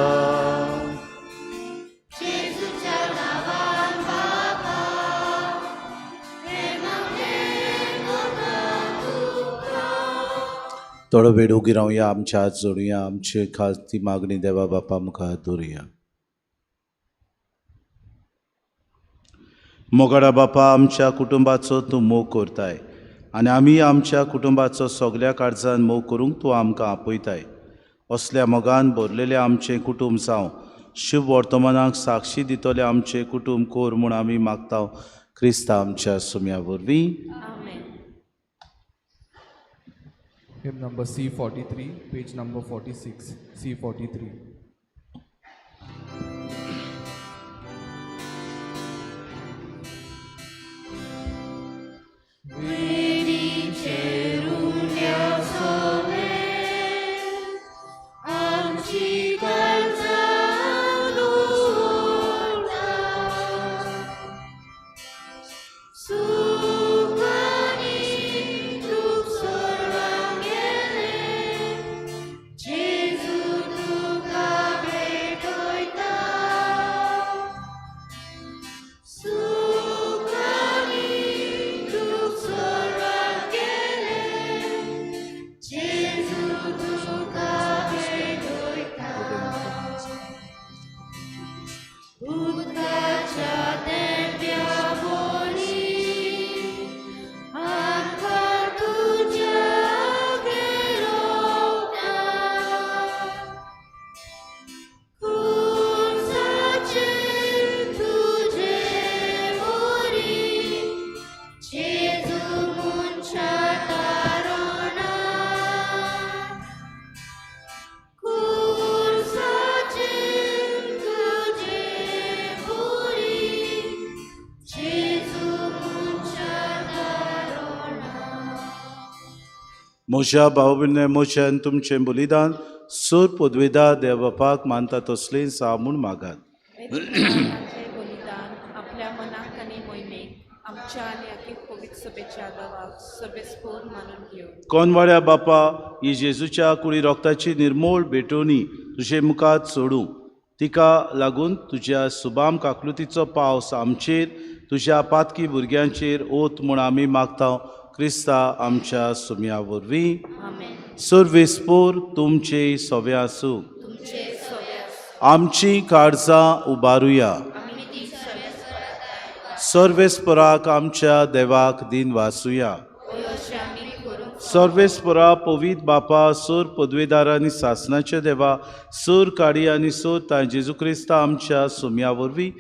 थोडो वेळ उगी रावया, आमचे हात जोडुया, आमची खास ती मागणी देवा बापा मुखार दवरुया. मोगाडा बापा, आमच्या कुटुंबाचो तूं मोग करताय आनी आमी आमच्या कुटुंबाचो सगल्या काळजान मोग करूंक तूं आमकां आपयताय. असल्या मोगान भरलेलें आमचें कुटुंब जावं शुभ वर्तमानाक साक्षी दितले आमचें कुटुंब कोर म्हूण आमी मागता क्रिस्ता आमच्या सुम्या वरवीं. Hymn number C43, page number 46, C43. Sukhani, Dukh Sarvang Gele. म्हज्या भाव भयणी मोच्यान तुमचें बलिदान सूर पदवेदा देवबापाक मानता तसलें सा म्हूण मागात. आपले बलिदान आपल्या मनाक आनी मोहिमेक आमच्या आनी आखी पवित्र सभेच्या गावाक सर्वेस्पोर मानून घेऊ. कोनवाड्या बापा ही जेजूच्या कुडी रोगताची निर्मोळ भेटोवणी तुजे मुखात सोडूं. तिका लागून तुज्या सुबाम काकलुतीचो पावस आमचेर तुज्या पातकी भुरग्यांचेर ओत म्हूण आमी मागता. क्रिस्ता आमच्या सुम्या वरवीं सर्वेस्पोर तुमचे सोवे आसूं. आमची काळजां उबारुया. सर्वेस्पराक आमच्या देवाक दिन वासुया. सर्वेस्परा पवित बापा सोर पदवेदारांनी सासनाचे देवा सोर काडी आनी सोर ता जेजू क्रिस्ता आमच्या सुम्या वरवीं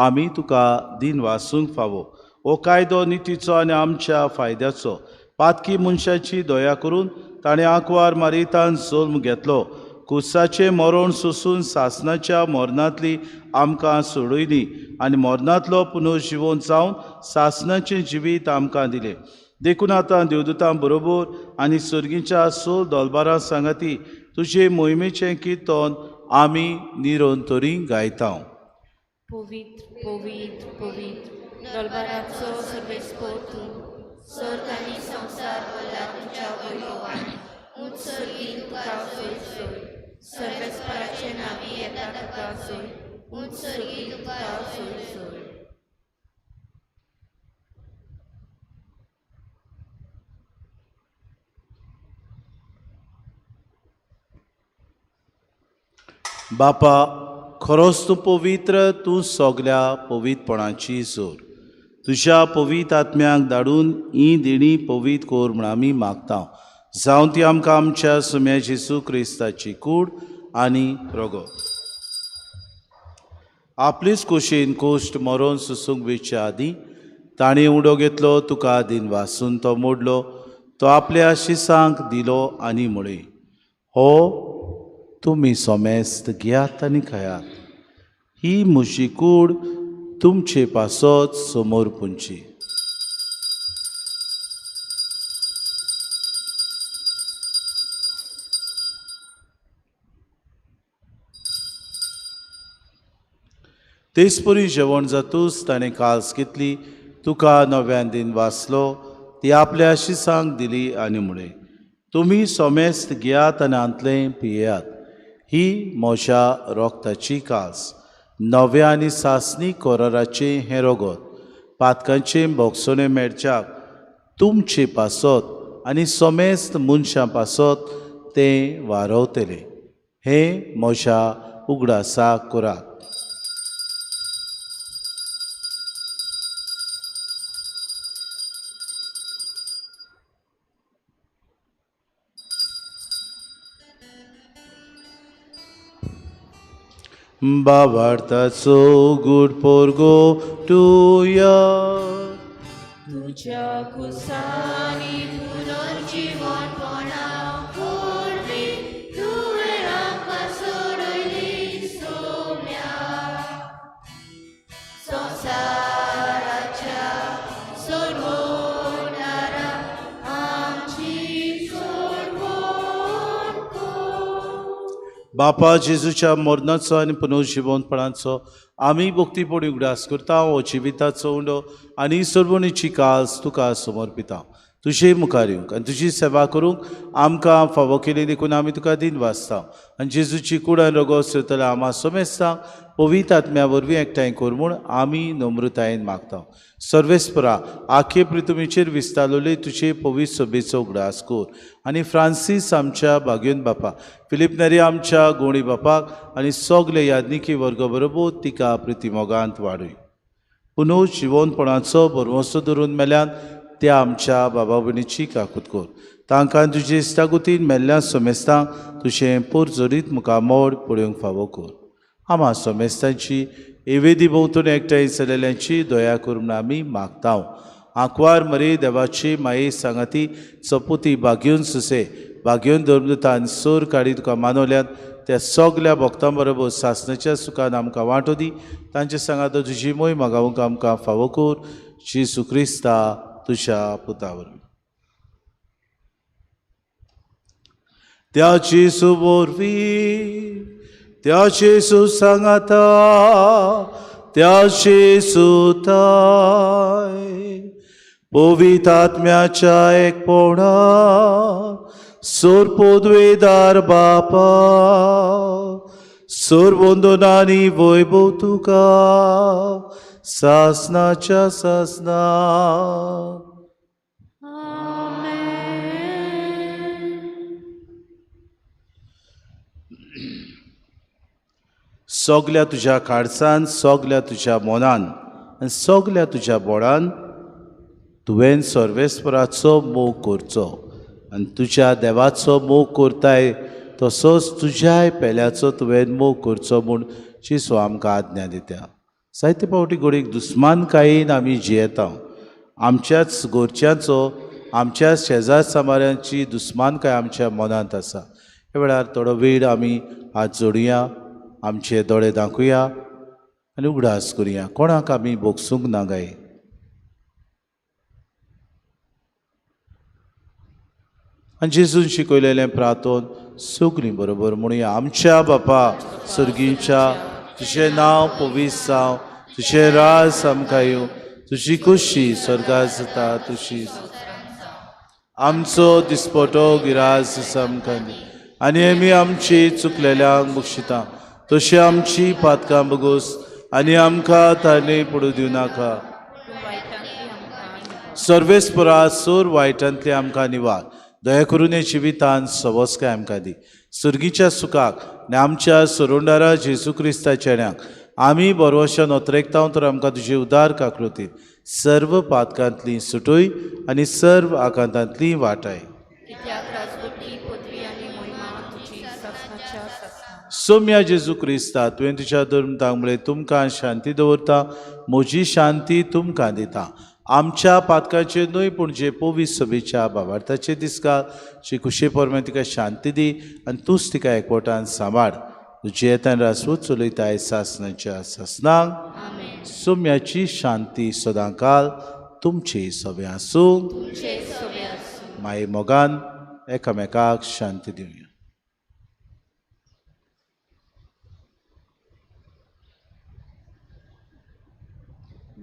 आमी तुका दिन वासूंक फावो. हो कायदो नितीचो आनी आमच्या फायद्याचो. पातकी मनशाची दया करून ताणें आंकवार मारितान जल्म घेतलो. कुसाचें मरण सोंसून सासनाच्या मरणांतली आमकां सोडयली आनी मरणांतलो पुनर्जिवन जावन सासनाचें जिवीत आमकां दिलें. देखून आतां देवदूतां बरोबर आनी सर्गीच्या सोल दोलबारां सांगाती तुजे मोहिमेचें किर्तन आमी निरंतरी गायता. पवित्र पवित्र पवित्र दोलबाराचो सर्वेस्पोर तूं सर्ग आनी संवसार भरला तुज्या वैभवान उत्सर्गीन तुका सोय सोय. सर्वेस्पराचे नांवी येता तुका सोय उत्सर्गीन तुका सोय सोय. बापा खरोच तूं पवित्र, तूं सगल्या पवित्रपणाची जोर. तुज्या पवित्र आत्म्याक धाडून ही देणी पवित्र कोर म्हूण आमी मागता. जावं ती आमकां आमच्या सुम्या जेजू क्रिस्ताची कूड आनी रोगो. आपलीच खोशेन कोश्ट मरण सुसूंक वेच्या आदीं ताणें उडो घेतलो. तुका दिन वासून तो मोडलो. तो आपल्या शिसांक दिलो आनी म्हळें, हो तुमी सोमेस्त घेयात आनी खायात. ही म्हजी कूड तुमचे पासत समोर पुंची. तेच परी जेवण जातूच ताणें काल्स घेतली. तुका नव्यान दिन वाचलो. ती आपल्या शिसांक दिली आनी म्हळें, तुमी सोमेस्त घेयात आनी आंतलें पियेयात. ही म्हज्या रोगताची कास. नव्या आनी सासणी कोराराचें हें रोगत पातकांचें भोगसणें मेळच्याक तुमचे पासत आनी सोमेस्त मनशां पासत तें वारवतलें. हें म्हज्या उगडासाक करात. बाबार्थाचो गूड पोरगो टुया. तुज्या कुसानी पुनर्जीवनपणा वरवीं तुवें आमकां सोडयली सोम्या. संवसाराच्या सोडवणारा आमची सोडवण कर. बापा जेजूच्या मरणाचो आनी पुनर्जिवनपणाचो आमी भक्तीपणी उगडास करता. हो जिविताचो उंडो आनी सर्वणीची कास तुका समर्पिता. तुजे मुखार येवंक आनी तुजी सेवा करूंक आमकां फावो केली. देखून आमी तुका दिन वाचता आनी जेजूची कूड आनी रोगो सरतले आमा सोमेस्तांक पवित्र आत्म्या वरवीं एकठांय कर म्हूण आमी नम्रतायेन मागता. सर्वेस्परा आखे पृथ्वीचेर विस्तारलोले तुजे पवित्र सभेचो उगडास कर आनी फ्रांसीस आमच्या भाग्योन बापा, फिलीप नेरी आमच्या गोणी बापाक आनी सगले यादनिकी वर्ग बरोबर तिका प्रितीमोगांत वाडय. पुनर्जिवनपणाचो भरवंसो धरून मेल्यान त्या आमच्या बाबा भयणीची काकूत कर. तांकां तुजे इश्टागुतीन मेल्ल्या सोमेस्तांक तुजें पुरजोरीत मुखामोड पळोवंक फावो कर. आमा सोमेस्तांची एवेदी भोंवतून एकठांय जालेल्यांची दया करून आमी मागता. आंकवार मरे देवाची माये सांगाती चपुती भाग्योन सुसे भाग्योन धर्मदूता आनी सोर काडी तुका मानवल्यात त्या सगल्या भक्तां बरोबर सासणाच्या सुखान आमकां वांटो दी. तांचे सांगात तुजी मोय मागावंक आमकां फावो कर. जेजू क्रिस्ता तुज्या पुता वरवीं. त्याची सुबोरवी त्याचे सुसंगता त्याचे सुताय पवित्रात्म्याच्या एकपणा सोरपोद्वेदार बापा सोरबोंदोनानी वैभव तुका सासनाच्या सासना सोगल्या तुझ्या काळसान सोगल्या तुझ्या मोनान आनी सोगल्या तुझ्या बोडान तुवें सर्वेस्पराचो मोग करचो आनी तुज्या देवाचो मोग करताय तसोच तुज्याय पेल्याचो तुवें मोग करचो म्हूण चिसो आमकां आज्ञा दिता. जायते फावटी घडीक दुस्मानकायेन आमी जियेता. आमच्याच घरच्यांचो आमच्या शेजार सामाऱ्यांची दुस्मानकाय आमच्या मनांत आसा. हे वेळार थोडो वेळ आमी हात जोडुया, आमचे दोळे दाखुया आनी उगडास करुया. कोणाक आमी बोगसूंक ना गाय. आनी जेजून शिकयलेलें प्रार्थोन सगळीं बरोबर म्हणुया. आमच्या बापा सर्गीच्या तुजें नांव पवित्र जावं, तुजें राज आमकां येवं, तुजी खुशी स्वर्गांत जाता तशी आमचो दिसपटो गिरास आमकां दी आनी आमी आमची चुकलेल्यांक बक्षिता तशी आमची पातकां बगोस आनी आमकां तारणे पडूं दिवं नाका. सर्वेस्परा सोर वायटांतली आमकां निवार. दया करून हे जिवितांत सवस्काय आमकां दी. सर्गीच्या सुखाक आनी आमच्या सरोंडारा जेजू क्रिस्ता चेड्यांक आमी बरोवशेन ओतरेकतांव तर आमकां तुजी उदार काकृती सर्व पातकांतली सुटोय आनी सर्व आकांतांतली वाटाय. सोम्या जेजू क्रिस्ता तुवें तुज्या धर्मतांमुळे तुमकां शांती दवरता. म्हजी शांती तुमकां दिता. आमच्या पातकांचेर न्हय पूण जे पवित्र सभेच्या भावार्थाचे दिसका जी खुशी परमे तिका शांती दी आनी तूंच तिका एकवटान सांबाळ. तुजी येतान रासवत चलयताय सासनाच्या सासनांक. सोम्याची शांती सदांकाल तुमची सभे आसूं. माये मोगान एकामेकाक शांती दिवया.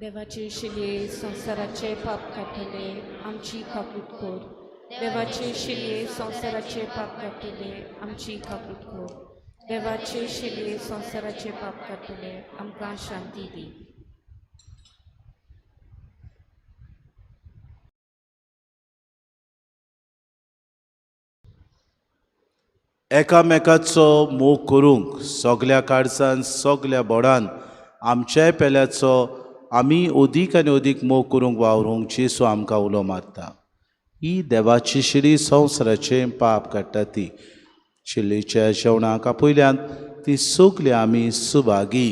देवाचे शिलये संसाराचे पाप काटिले आमची काकूट कोर. देवाचे शिलये संसाराचे पाप काटिले आमची काकूट कोर. देवाचे शिलये संसाराचे पाप काटिले आमकां शांती दी. एकामेकाचो मोग करूंक सगल्या काळजान सगल्या बोडान आमच्याय पेल्याचो आमी अदीक आनी अदीक मोग करूंक वावरूंक जेसू आमकां उलो मारता. ही देवाची शिडी संवसाराचें पाप काडटा ती. शिल्लेच्या जेवणाक आपयल्यान ती सगली आमी सुभागी.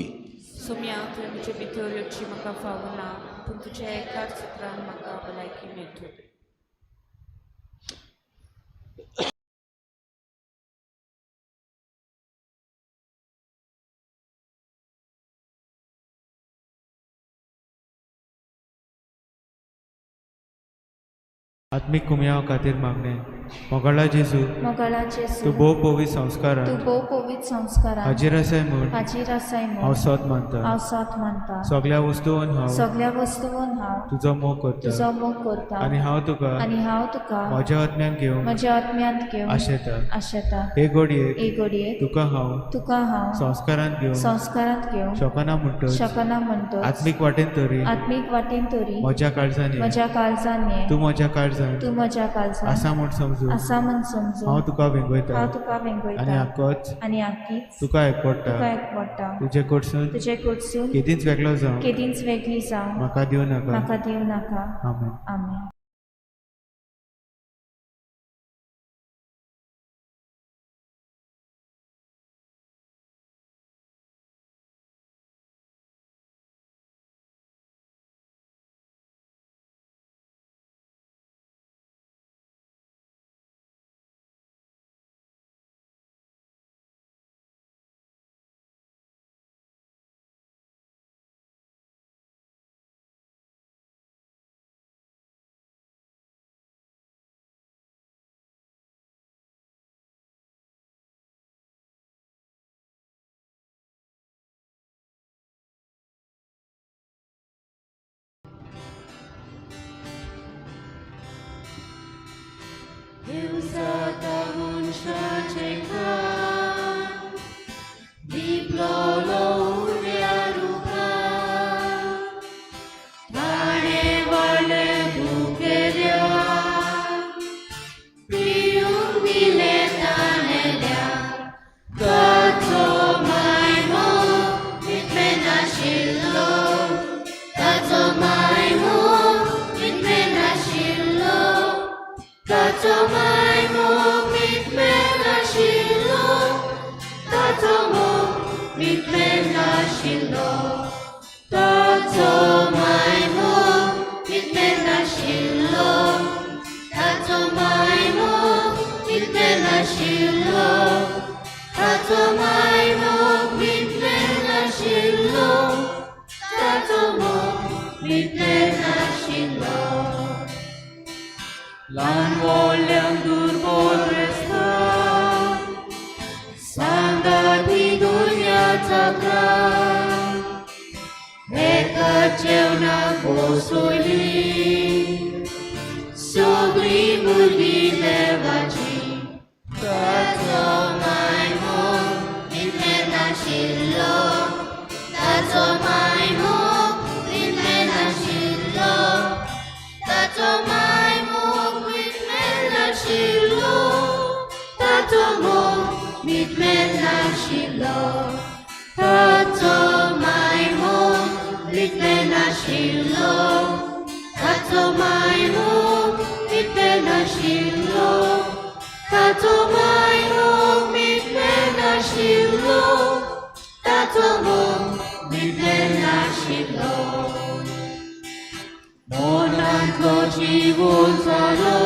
सुम्या तुवें म्हजे भितर येवची म्हाका फावना पूण तुज्या एकाच चित्रान म्हाका भलायकी मेळटली. आत्मिक कुमयाव खातीर मागणे. मोगाळा जेजू तूं भोव पवित्र संस्कारान हाजीर आसाय म्हूण हांव सत मानता. सगल्या वस्तूंत हांव तुजो मोग करता आनी हांव तुका म्हज्या आत्म्यान घेवन आशेता. हे घडयेक तुका हांव संस्कारांत घेवन शकना म्हणटच आत्मीक वाटेन तरी म्हज्या काळजांनी तूं म्हज्या काळजांत आसा म्हूण समजून हांव तुका वेंगयता आनी आख्खीच तुका एकवडटा. तुजे कडसून केदींच वेगळी जावं म्हाका दिवं नाका. आमेन. ताचो मायमोग मिटले नाशिल्लो ताचो मोग मिटले नाशिल्लो ताचो मायमोग मिटले नाशिल्लो ताचो मायमोग मिटले नाशिल्लो ताचो मायमोग मिटले नाशिल्लो ताचो मोग मिटले नाशिल्लो ल्हान व्हडल्यांक दुर्बल रेस्ता सांगात ही दुर्याचा ग्राम एका जेवणाक बसोयली सगळीं भुरगीं देवाची ताचो मायमोग मिटले नाशिल्लो ताचो मायमोग मिटले नाशिल्लो ताचो मायमोग मिटले नाशिल्लो ताचो मोग मिटले नाशिल्लो ताचो मायमोग मिटले नाशिल्लो ताचो मायमोग मिटले नाशिल्लो ताचो मायमोग मिटले नाशिल्लो ताचो मोग मिटले नाशिल्लो मोनांतलो जीवन जालो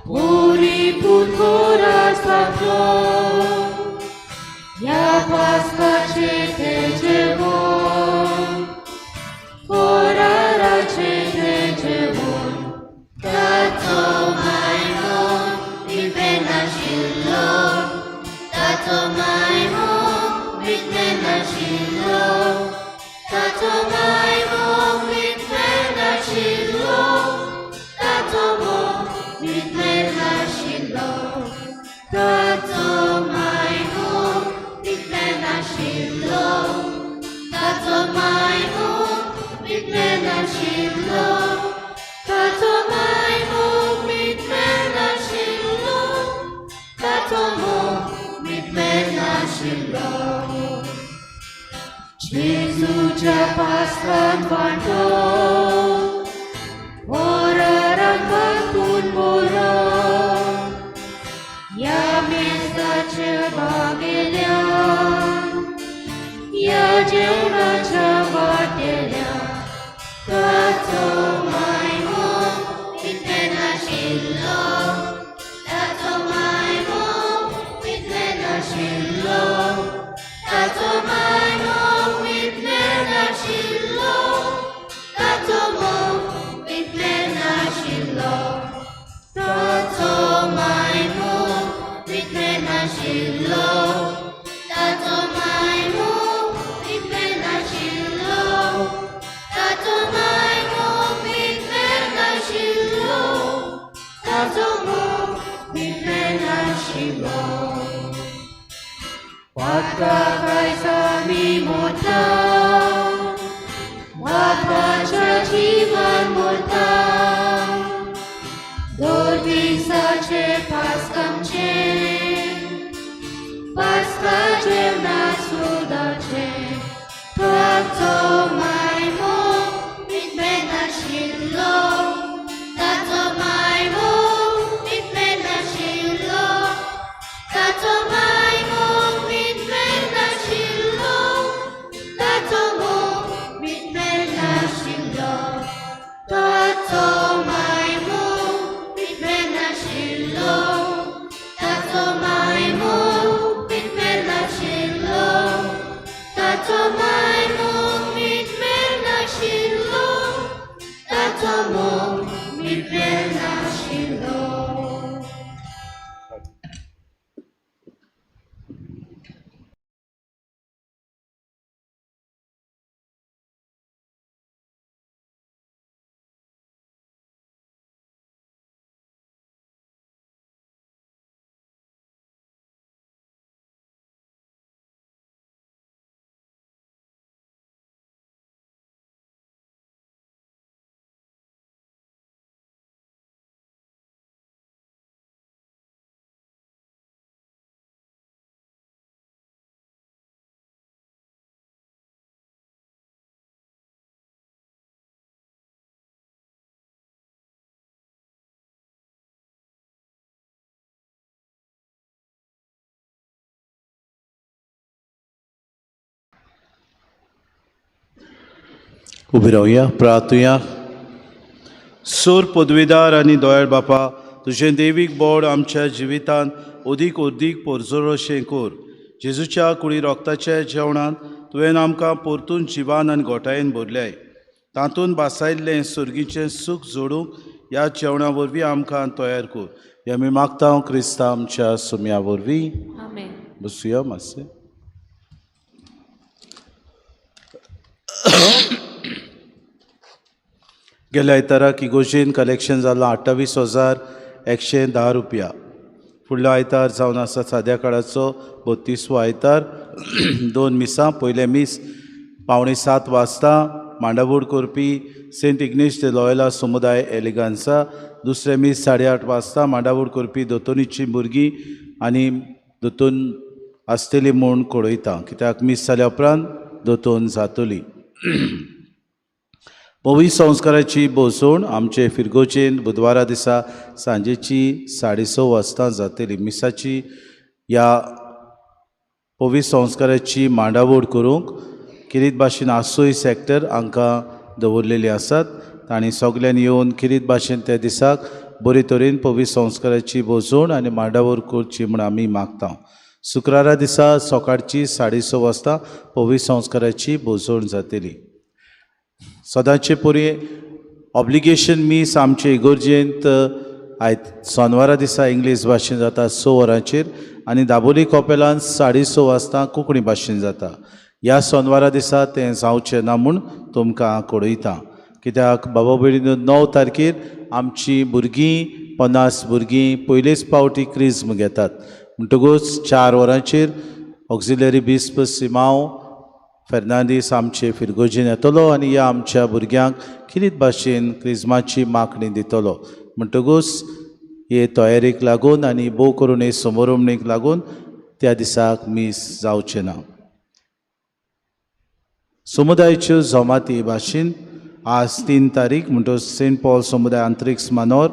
पुरीपूत घोरास लागलो ह्या पास्काचे ते जेवण घोराराचे ते जेवण ताचो मायमोग मिटले नाशिल्लो ताचो मायमोग मिटले नाशिल्लो ताचो मायमोग मिटले नाशिल्लो ताचो मोग मिटले नाशिल्लो ताचो मायमोग मिटले नाशिल्लो ताचो मायमोग मिटले नाशिल्लो ताचो मायमोग मिटले नाशिल्लो ताचो मोग मिटले नाशिल्लो जेजूच्या पास्कांत वांटो वराराक वांटून बोलां ह्या मेस्ताचे बागेल्यान ह्या जेवणाच्या वाटेल्यान ताचो मायमोग मिटले नाशिल्लो ताचो मायमोग मिटले नाशिल्लो ताचो मायमोग मिटले नाशिल्लो ताचो मोग मिटले नाशिल्लो ताचो मायमोग मिटले नाशिल्लो ताचो मायमोग मिटले नाशिल्लो ताचो मायमोग मिटले नाशिल्लो ताचो मोग मिटले नाशिल्लो वादकाकाय आमी मोडटा वादकाचें जीवन मोडटा दोन दिसाचे पास्कांचे पास्का जेवणा सुदाचे ताचो मायमोग मिटले नाशिल्लो ताचो मायमोग मिटले नाशिल्लो ताचो मायमोग मिटले नाशिल्लो उबी रावया, प्रार्थुया. सोर पदवीदार आनी दोयाळ बापा, तुझें देवीक बोड आमच्या जिवितान अदीक अदीक पोरजोळशें कोर. जेजूच्या कुडी रोगताच्या जेवणान तुवें आमकां परतून जिवान आनी गोठायेन भरल्याय. तातूंत बासायल्लें सुर्गीचें सूख जोडूंक ह्या जेवणा वरवीं आमकां तयार कर. हें आमी मागता क्रिस्ता आमच्या सुम्या वरवीं. आमेन. बसुया मातशें. गेल्या आयताराक इगोर्जेन कलेक्शन जालां 28,110 रुपया. फुडलो आयतार जावन आसा साद्या काळाचो 32वो आयतार. 2 मिसां. पयलें मीस 6:45 वाजता मांडावूड करपी सेंट इग्नेश de लॉयला समुदाय एलिगांसा. दुसरें मीस 8:30 वाजता मांडावूड करपी दोतोनीची भुरगीं आनी दोतोन आसतली म्हूण कळयता, कित्याक मीस जाल्या उपरांत दोतोन जातली. पवी संस्काराची बोसोण आमचे फिरगोचेन बुधवारा दिसा सांजेची 6:30 वाजता जातली. मिसाची ह्या पवी संस्काराची मांडावळ करूंक किरीत भाशेन आसूय सॅक्टर हांकां दवरलेली आसात. तांणी सगल्यांनी येवन किरीत भाशेन त्या दिसाक बरे तरेन पवी संस्काराची बोसोण आनी मांडावळ करची म्हूण आमी मागता. शुक्रारा दिसा सकाळची 6:30 वाजता पवी संस्काराची बोसोण जातली. सदांचे पोरी ऑब्लिगेशन मीस आमचे इगोर्जेंत सोनवारा दिसा इंग्लीश भाशेन जाता 6 वरांचेर आनी दाबोली कॉपेलांत 6:30 वाजता कोंकणी भाशेन जाता. ह्या सोनवारा दिसा तें जावचें ना म्हूण तुमकां कळयता, कित्याक बाबा भयणीनो 9 तारखेर आमचीं भुरगीं 50 भुरगीं पयलेच पावटी क्रिस्म घेतात. म्हणटकूच 4 वरांचेर ऑक्झिलरी बिस्प सिमांव फेर्नांदीस आमचे फिरगोजीन येतलो आनी ह्या आमच्या भुरग्यांक किरीत भाशेन क्रिस्माची मागणी दितलो. म्हणटकूच हे तयारेक लागून आनी भोव करून हे समारंभणेक लागून त्या दिसाक मीस जावचें ना. समुदायाच्यो जमाती भाशेन आज 3 तारीख म्हणटच सेंट पॉल समुदाय आंतरिक्स मानोर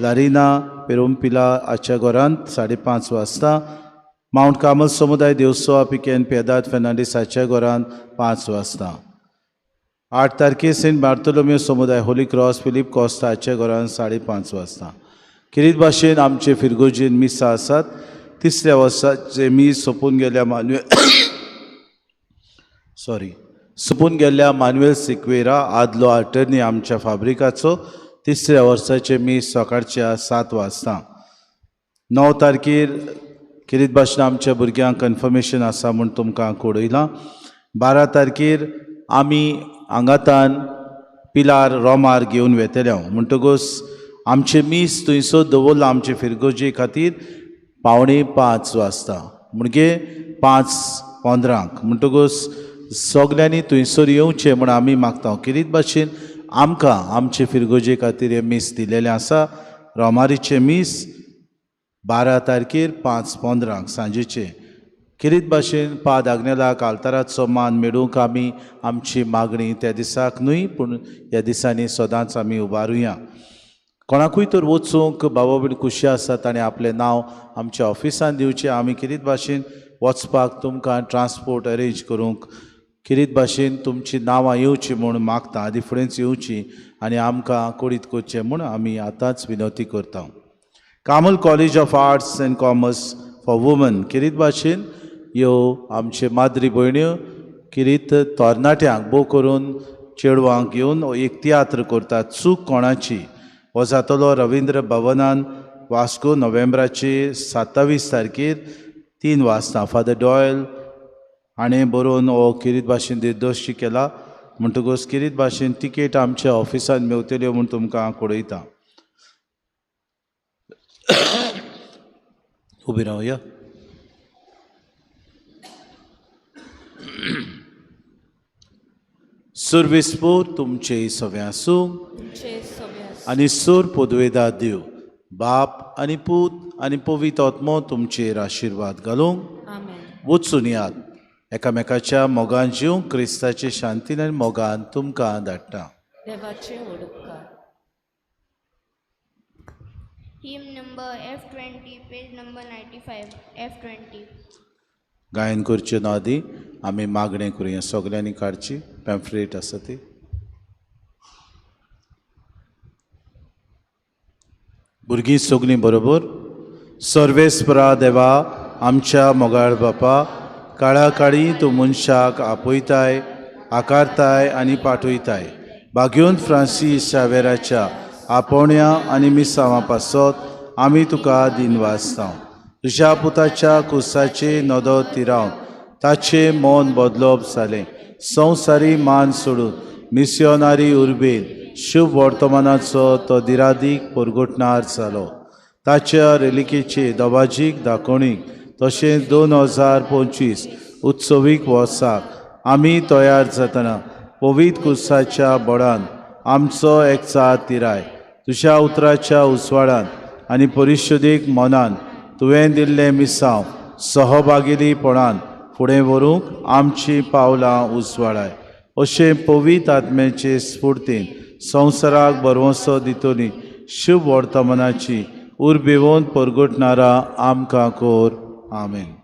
लारिना पेरोंपिला आच्या घरांत 5:30 वाजता. माउंट कार्मल समुदाय देवसोवा पिकेन पेदाद फेर्नांडीस हाच्या घरांत 5 वाजता. 8 तारखेर सेंट बार्तोलोमेव समुदाय होली क्रॉस फिलीप कॉस्टा हाच्या घरांत 5:30 वाजता. किरीत भाशेन आमचे फिरगोजीन मिसां आसात. 3ऱ्या वर्साचे मीस सोपून गेल्ल्या मान्युएल सिक्वेरा आदलो आल्टर्नी आमच्या फाब्रिकाचो 3ऱ्या वर्साचे मीस सकाळच्या 7 वाजता. 9 तारखेर किरीत भाशेन आमच्या भुरग्यांक कन्फर्मेशन आसा म्हूण तुमकां कळयलां. 12 तारखेर आमी हांगातान पिलार रोमार घेवन वेतल्या. म्हणटकूच आमचे मीस थंयसर दवरला आमचे फिरगोजे खातीर 4:45 वाजता म्हणजे 5:15. म्हणटकूच सगल्यांनी थंयसर येवचें म्हूण आमी मागता. किरीत भाशेन आमकां आमचे फिरगोजे खातीर हे मीस दिलेलें आसा. रोमारीचे मीस 12 तारखेर 5:15 सांजेचे. किरीत भाशेन पाद आग्नेलाक आल्ताराचो मान मेळूंक आमी आमची मागणी त्या दिसाक न्हय पूण ह्या दिसांनी सदांच आमी उबारुया. कोणाकूय तर वचूंक बाबा बीण खुशी आसा ताणें आपलें नांव आमच्या ऑफिसान दिवचें. आमी किरीत भाशेन वचपाक तुमकां ट्रान्सपोर्ट अरेंज करूंक किरीत भाशेन तुमचीं नांवां येवचीं म्हूण मागता. आदी फुडेंच येवचीं आनी आमकां कोडीत करचें म्हूण आमी आतांच विनवती करता. Carmel College of Arts and Commerce for Women किरीत भाशेन ह्यो आमचे माद्री भयण्यो किरीत तरणाट्यांक भोव करून चेडवांक घेवन एक तियात्र करतात. चूक कोणाची हो जातलो रविंद्र भवनान वास्को नोव्हेंबराचे 27 तारखेर 3 वाजता. फादर डॉयल हाणें बरोवन हो किरीत भाशेन दिग्दर्शी केला. म्हणटकूच किरीत भाशेन तिकेट आमच्या ऑफिसान मेवतल्यो म्हूण तुमकां कळयता. उबी रावया. सुरविस्पूर तुमचे सव्यासूं आनी सूर पदवेदार देव बाप आनी पूत आनी पवित्र आत्मो तुमचेर आशिर्वाद घालूंक. वचून यात. एकामेकाच्या मोगान जिवंक क्रिस्ताचे शांतीन आनी मोगान तुमकां धाडटा. Hymn number F20, page number 95, F20. गायन करचे ना आदी आमी मागणें करुया. सगल्यांनी काडची पॅम्फलेट आसा ती. भुरगीं सगलीं बरोबर. सर्वेस्परा देवा आमच्या मोगाळ बापा, काळा काळी तूं मनशाक आपयताय, आकारताय आनी पाठयताय. भाग्योन फ्रांसीस शावेराच्या आपोवण्या आनी मिसांवां पासत आमी तुका दिनवासतां. तुज्या पुताच्या कुसाचे नदो तिरावन ताचें मन बदलप जालें. संवसारी मान सोडून मिस्योनारी उर्बेन शुभ वर्तमानाचो तो दिरादीक परगटणार जालो. ताच्या रेलिकेचे दोबाजीक दाखोवणीक तशेंच 2025 उत्सवीक वर्साक आमी तयार जातना पवित्र कुसाच्या बोडान आमचो एकचार तिराय. तुज्या उतराच्या उजवाडान आनी परिशुद्धीक मनान तुवें दिल्लें मिसांव सहभागिरीपणान फुडें व्हरूंक आमचीं पावलां उजवाडाय. अशें पवित्र आत्म्याचे स्फूर्तीन संवसाराक बरवंसो दितली शुभ वर्तमानाची उर्बेवून परगटणारा आमकां कोर. आमेन.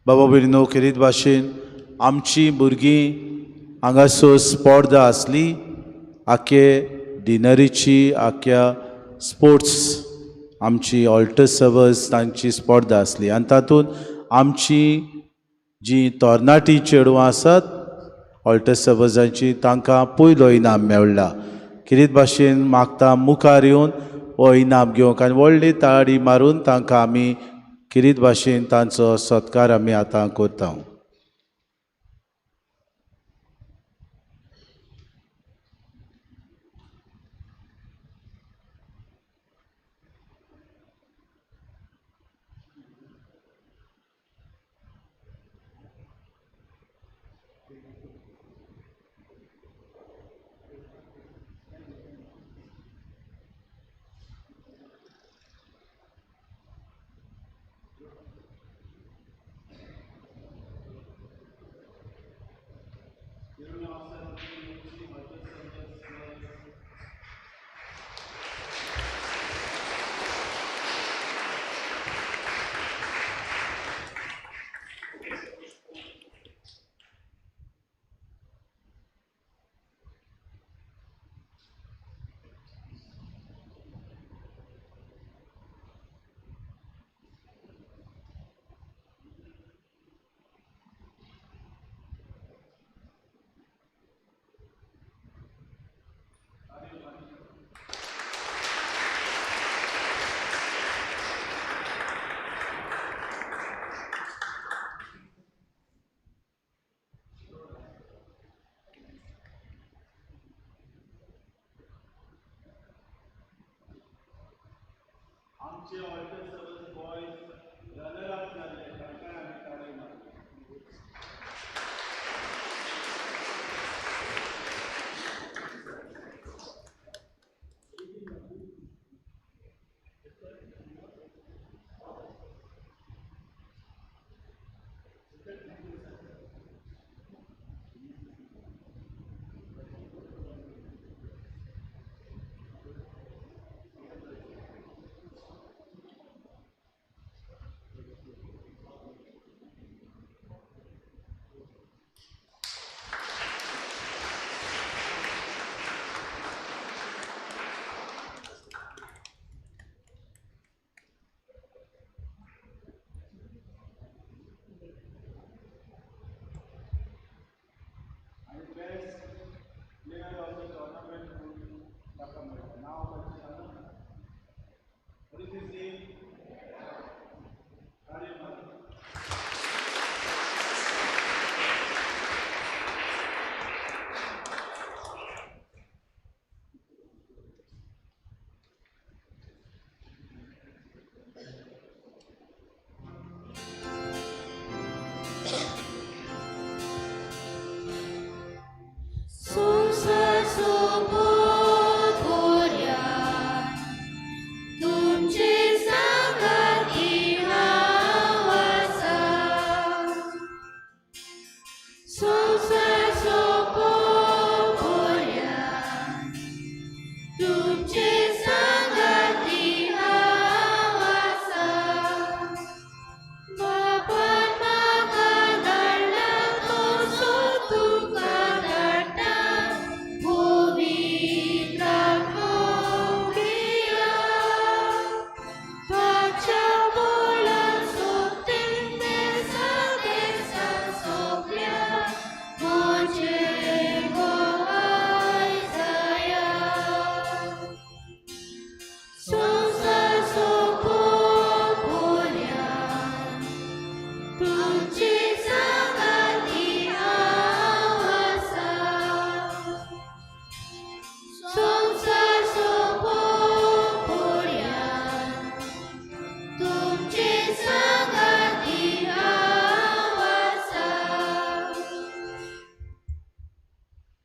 बाबा भयणीनो, खेरीत भाशेन आमची भुरगीं हांगासर स्पर्धा आसली, आख्खे डिनरीची, आख्या स्पोर्ट्स आमची ऑल्टर सर्वर्स तांची स्पर्धा आसली आनी तातूंत आमची जी तरणाटी चेडवां आसात ऑल्टर सर्वर्सांची तांकां पयलो इनाम मेळ्ळा. खेरीत भाशेन मागता मुखार येवन हो इनाम घेवंक आनी व्हडली ताळी मारून तांकां आमी खेरीत भाशेन तांचो सत्कार आमी आतां करता. आमचे